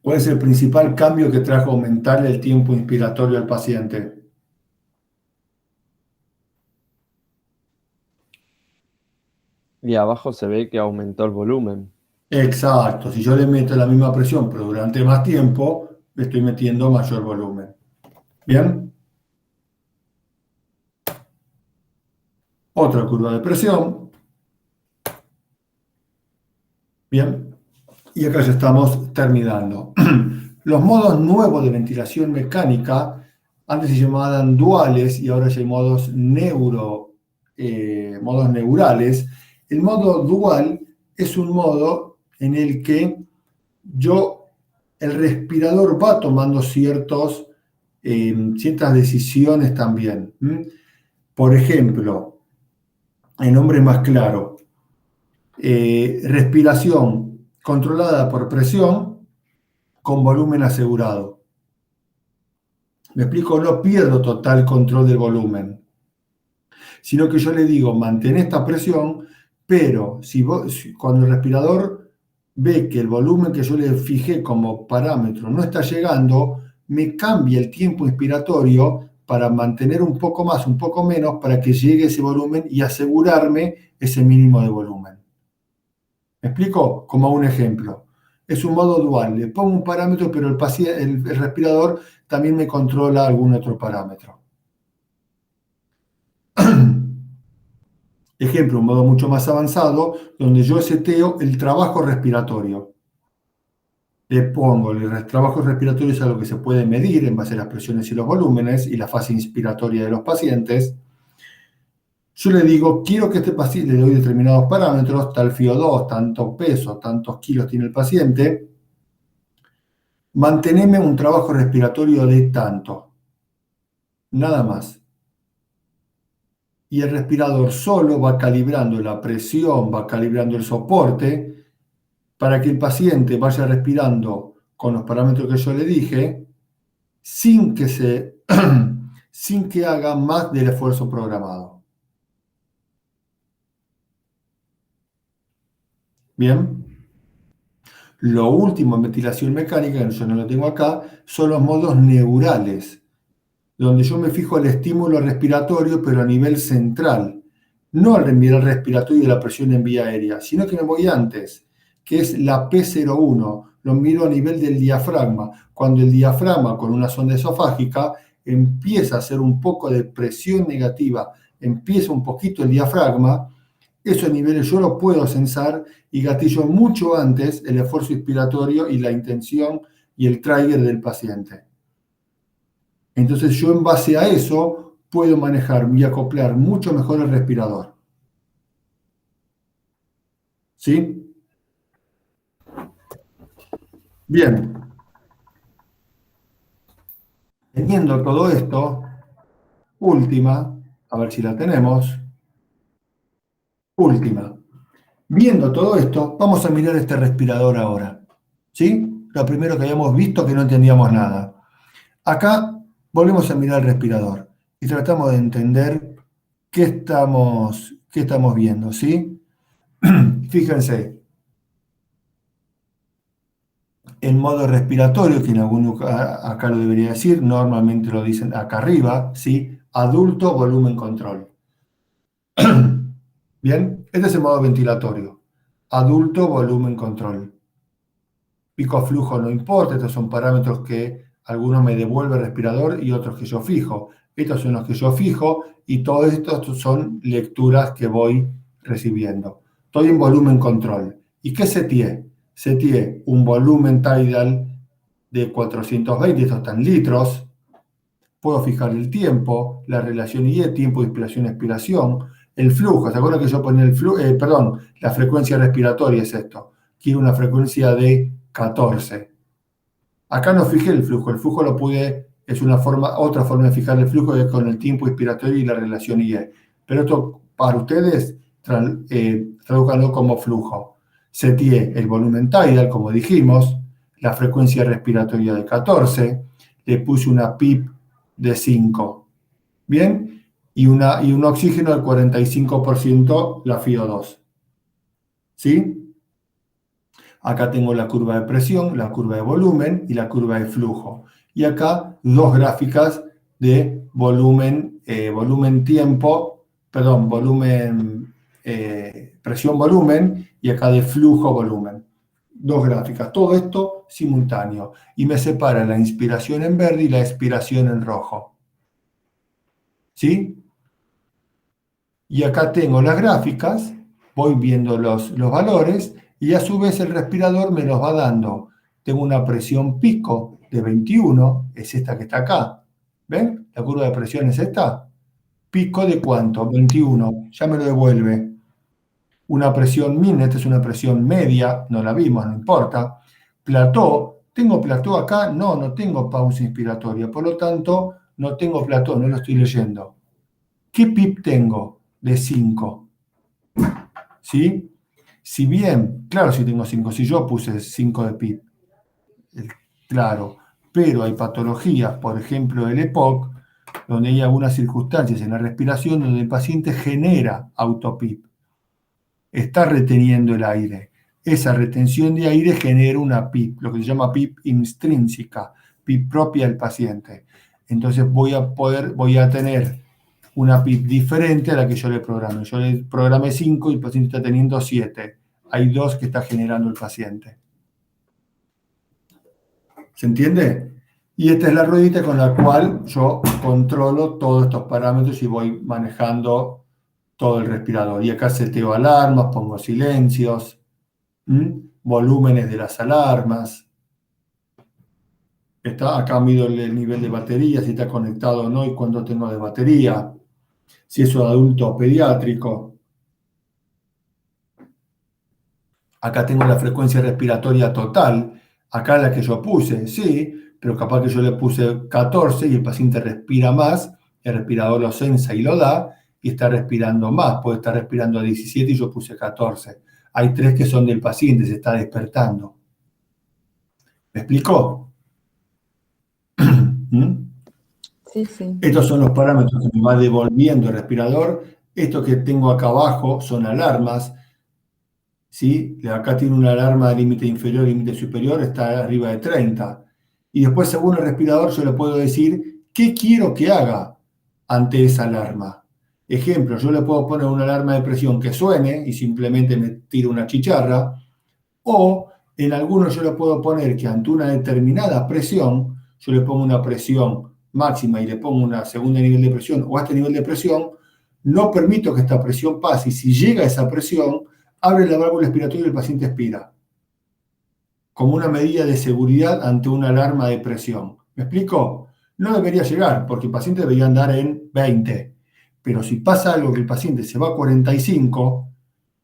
¿Cuál es el principal cambio que trajo aumentar el tiempo inspiratorio al paciente? Y abajo se ve que aumentó el volumen. Exacto, si yo le meto la misma presión, pero durante más tiempo, le estoy metiendo mayor volumen. ¿Bien? Otra curva de presión. Bien. Y acá ya estamos terminando. Los modos nuevos de ventilación mecánica, antes se llamaban duales y ahora ya hay modos neurales. El modo dual es un modo en el que el respirador va tomando ciertas decisiones también. Por ejemplo, en nombre más claro, respiración controlada por presión con volumen asegurado. Me explico, no pierdo total control del volumen, sino que yo le digo, mantén esta presión, pero cuando el respirador ve que el volumen que yo le fijé como parámetro no está llegando, me cambia el tiempo inspiratorio para mantener un poco más, un poco menos, para que llegue ese volumen y asegurarme ese mínimo de volumen. ¿Me explico? Como un ejemplo. Es un modo dual. Le pongo un parámetro, pero el respirador también me controla algún otro parámetro. Ejemplo, un modo mucho más avanzado, donde yo seteo el trabajo respiratorio. Le pongo el trabajo respiratorio, es algo que se puede medir en base a las presiones y los volúmenes y la fase inspiratoria de los pacientes. Yo le digo, quiero que este paciente, le doy determinados parámetros, tal FiO2, tanto peso, tantos kilos tiene el paciente, manteneme un trabajo respiratorio de tanto, nada más. Y el respirador solo va calibrando la presión, va calibrando el soporte, para que el paciente vaya respirando con los parámetros que yo le dije, sin que haga más del esfuerzo programado. Bien. Lo último en ventilación mecánica, que yo no lo tengo acá, son los modos neurales, donde yo me fijo el estímulo respiratorio, pero a nivel central. No al nivel respiratorio de la presión en vía aérea, sino que me voy antes, que es la P01. Lo miro a nivel del diafragma. Cuando el diafragma, con una sonda esofágica, empieza a hacer un poco de presión negativa, empieza un poquito el diafragma, esos niveles yo los puedo censar y gatillo mucho antes el esfuerzo inspiratorio y la intención y el trigger del paciente. Entonces yo en base a eso puedo manejar y acoplar mucho mejor el respirador. ¿Sí? Bien. Teniendo todo esto, última, a ver si la tenemos. Última. Viendo todo esto, vamos a mirar este respirador ahora. ¿Sí? Lo primero que habíamos visto que no entendíamos nada. Acá volvemos a mirar el respirador y tratamos de entender qué estamos viendo, ¿sí? Fíjense, en modo respiratorio, que en alguno acá lo debería decir, normalmente lo dicen acá arriba, ¿sí? Adulto, volumen, control. Bien, este es el modo ventilatorio. Adulto, volumen, control. Pico, flujo no importa, estos son parámetros que algunos me devuelve el respirador y otros que yo fijo. Estos son los que yo fijo y todos estos son lecturas que voy recibiendo. Estoy en volumen control. ¿Y qué seteé? Seteé un volumen tidal de 420, estos están litros. Puedo fijar el tiempo, la relación IE, tiempo de inspiración-expiración, el flujo. ¿Se acuerdan que yo ponía la frecuencia respiratoria es esto? Quiero una frecuencia de 14. Acá no fijé el flujo lo pude, es otra forma de fijar el flujo es con el tiempo inspiratorio y la relación IE. Pero esto para ustedes, tradúcanlo como flujo. Seteé el volumen tidal, como dijimos, la frecuencia respiratoria de 14, le puse una PIP de 5. ¿Bien? Y un oxígeno del 45%, la FiO2. ¿Sí? Acá tengo la curva de presión, la curva de volumen y la curva de flujo. Y acá dos gráficas de presión-volumen y acá de flujo-volumen. Dos gráficas, todo esto simultáneo. Y me separa la inspiración en verde y la expiración en rojo. ¿Sí? Y acá tengo las gráficas, voy viendo los valores y a su vez el respirador me los va dando. Tengo una presión pico de 21, es esta que está acá. ¿Ven? La curva de presión es esta. ¿Pico de cuánto? 21. Ya me lo devuelve. Una presión min, esta es una presión media, no la vimos, no importa. Plató. ¿Tengo plató acá? No, no tengo pausa inspiratoria. Por lo tanto, no tengo plató, no lo estoy leyendo. ¿Qué PIP tengo? De 5. ¿Sí? Si bien, claro, si tengo 5, si yo puse 5 de PIP, claro, pero hay patologías, por ejemplo el EPOC, donde hay algunas circunstancias en la respiración donde el paciente genera autopip. Está reteniendo el aire. Esa retención de aire genera una PIP, lo que se llama PIP intrínseca, PIP propia del paciente. Entonces voy a tener una PIP diferente a la que yo le programe. Yo le programé 5 y el paciente está teniendo 7. Hay 2 que está generando el paciente. ¿Se entiende? Y esta es la ruedita con la cual yo controlo todos estos parámetros y voy manejando todo el respirador. Y acá seteo alarmas, pongo silencios, volúmenes de las alarmas. Acá mido el nivel de batería, si está conectado o no y cuánto tengo de batería. Si es un adulto pediátrico. Acá tengo la frecuencia respiratoria total. Acá la que yo puse, sí, pero capaz que yo le puse 14 y el paciente respira más, el respirador lo sensa y lo da, y está respirando más, puede estar respirando a 17 y yo puse 14. Hay 3 que son del paciente, se está despertando. ¿Me explicó? Sí, sí. Estos son los parámetros que me va devolviendo el respirador. Estos que tengo acá abajo son alarmas. ¿Sí? Acá tiene una alarma de límite inferior y límite superior, está arriba de 30. Y después, según el respirador, yo le puedo decir qué quiero que haga ante esa alarma. Ejemplo, yo le puedo poner una alarma de presión que suene y simplemente me tiro una chicharra. O en algunos yo le puedo poner que ante una determinada presión, yo le pongo una presión máxima y le pongo una segunda nivel de presión o a este nivel de presión, no permito que esta presión pase. Y si llega a esa presión, abre la válvula expiratoria y el paciente expira. Como una medida de seguridad ante una alarma de presión. ¿Me explico? No debería llegar, porque el paciente debería andar en 20. Pero si pasa algo que el paciente se va a 45,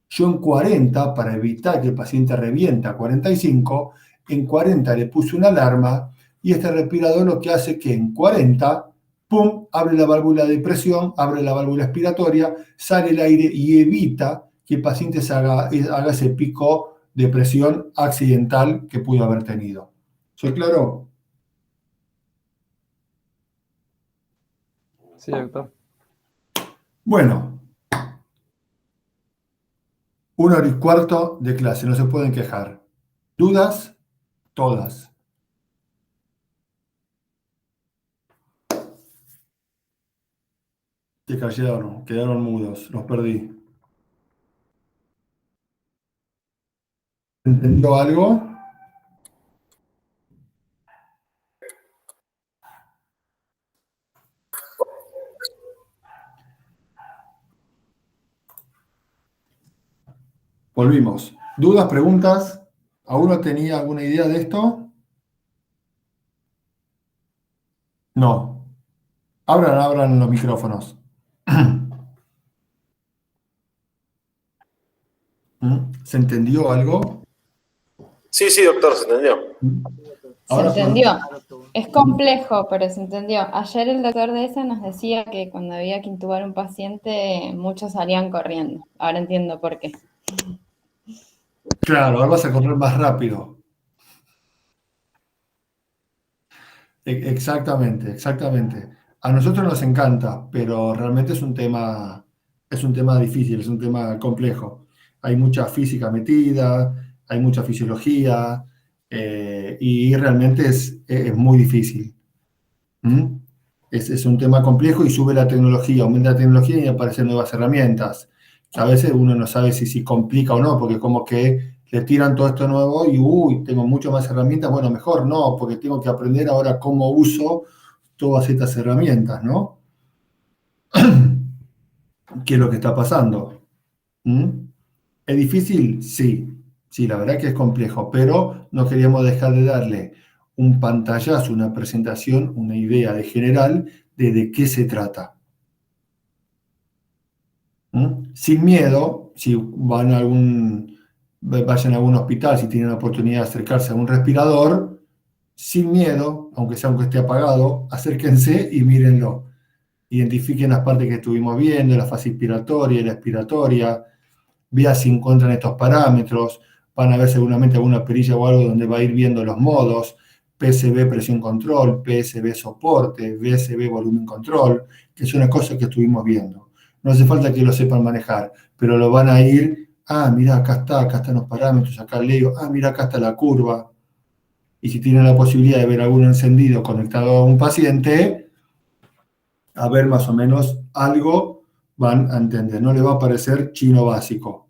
yo en 40, para evitar que el paciente reviente a 45, en 40 le puse una alarma y este respirador lo que hace es que en 40, ¡pum!, abre la válvula de presión, abre la válvula expiratoria, sale el aire y evita que el paciente haga ese pico de presión accidental que pudo haber tenido. ¿Soy claro? Sí, doctor. Bueno, 1h15 de clase, no se pueden quejar. ¿Dudas? Todas. Se cayeron, quedaron mudos, los perdí. ¿Entendió algo? Volvimos. ¿Dudas, preguntas? ¿Alguno tenía alguna idea de esto? No. Abran los micrófonos. ¿Se entendió algo? Sí, sí, doctor, se entendió. Ahora Se entendió. Es complejo, pero se entendió. Ayer el doctor de esa nos decía que cuando había que intubar a un paciente, muchos salían corriendo. Ahora entiendo por qué. Claro, ahora vas a correr más rápido. Exactamente, exactamente. A nosotros nos encanta, pero realmente es un tema difícil, es un tema complejo. Hay mucha física metida, hay mucha fisiología, y realmente es muy difícil. Es un tema complejo y sube la tecnología, aumenta la tecnología y aparecen nuevas herramientas. Que a veces uno no sabe si complica o no, porque como que le tiran todo esto nuevo y tengo muchas más herramientas. Bueno, mejor no, porque tengo que aprender ahora cómo uso todas estas herramientas, ¿no? ¿Qué es lo que está pasando? ¿Es difícil? Sí, la verdad que es complejo, pero no queríamos dejar de darle un pantallazo, una presentación, una idea de general de qué se trata. Sin miedo, si vayan a algún hospital, si tienen la oportunidad de acercarse a un respirador, sin miedo, aunque esté apagado, acérquense y mírenlo. Identifiquen las partes que estuvimos viendo, la fase inspiratoria y la expiratoria, vean si encuentran estos parámetros, van a ver seguramente alguna perilla o algo donde va a ir viendo los modos, PSB presión control, PSB soporte, VSB volumen control, que son las cosas que estuvimos viendo. No hace falta que lo sepan manejar, pero lo van a ir, mira, acá están los parámetros, acá leo, mira, acá está la curva. Y si tienen la posibilidad de ver algún encendido conectado a un paciente, a ver más o menos algo van a entender. No le va a parecer chino básico.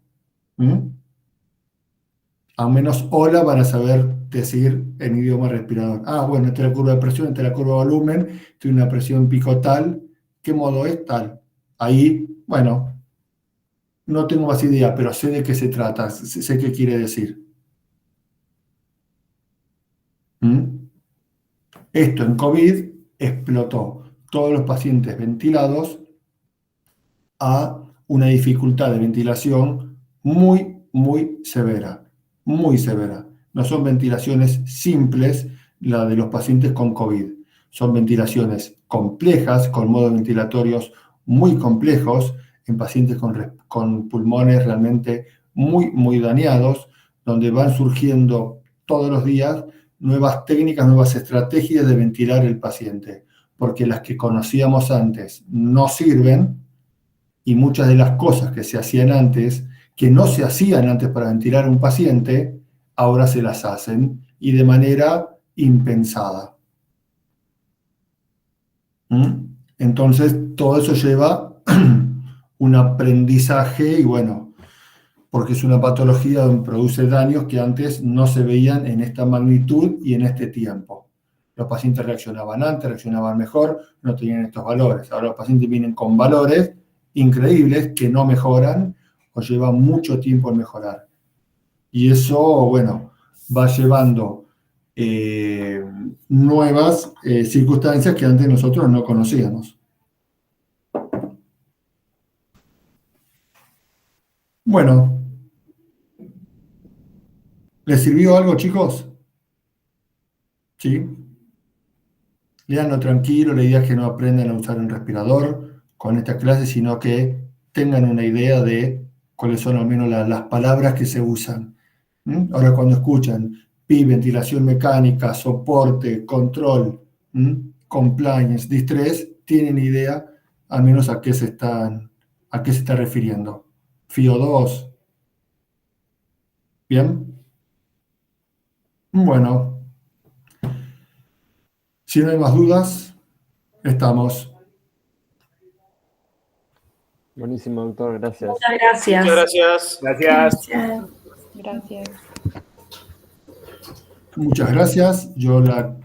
Al menos hola van a saber decir en idioma respirador. Bueno, esta es la curva de presión, esta es la curva de volumen, tiene una presión pico tal, ¿qué modo es tal? Ahí, bueno, no tengo más idea, pero sé de qué se trata, sé qué quiere decir. Esto en COVID explotó. Todos los pacientes ventilados a una dificultad de ventilación muy, muy severa. Muy severa. No son ventilaciones simples, la de los pacientes con COVID. Son ventilaciones complejas, con modos ventilatorios muy complejos, en pacientes con pulmones realmente muy, muy dañados, donde van surgiendo todos los días nuevas técnicas, nuevas estrategias de ventilar el paciente, porque las que conocíamos antes no sirven y muchas de las cosas que se hacían antes, que no se hacían antes para ventilar a un paciente, ahora se las hacen y de manera impensada. Entonces, todo eso lleva un aprendizaje y bueno, porque es una patología donde produce daños que antes no se veían en esta magnitud y en este tiempo. Los pacientes reaccionaban antes, reaccionaban mejor, no tenían estos valores. Ahora los pacientes vienen con valores increíbles que no mejoran o llevan mucho tiempo en mejorar. Y eso, bueno, va llevando nuevas circunstancias que antes nosotros no conocíamos. Bueno, ¿les sirvió algo, chicos? ¿Sí? Leanlo tranquilo, la idea es que no aprendan a usar un respirador con esta clase, sino que tengan una idea de cuáles son al menos las palabras que se usan. Ahora cuando escuchan PI, ventilación mecánica, soporte, control, compliance, distress, tienen idea al menos a qué se está refiriendo. FIO2. ¿Bien? Bueno. Si no hay más dudas, estamos. Buenísimo, doctor, gracias. Muchas gracias. Muchas gracias. Gracias. Gracias. Muchas gracias. Yo la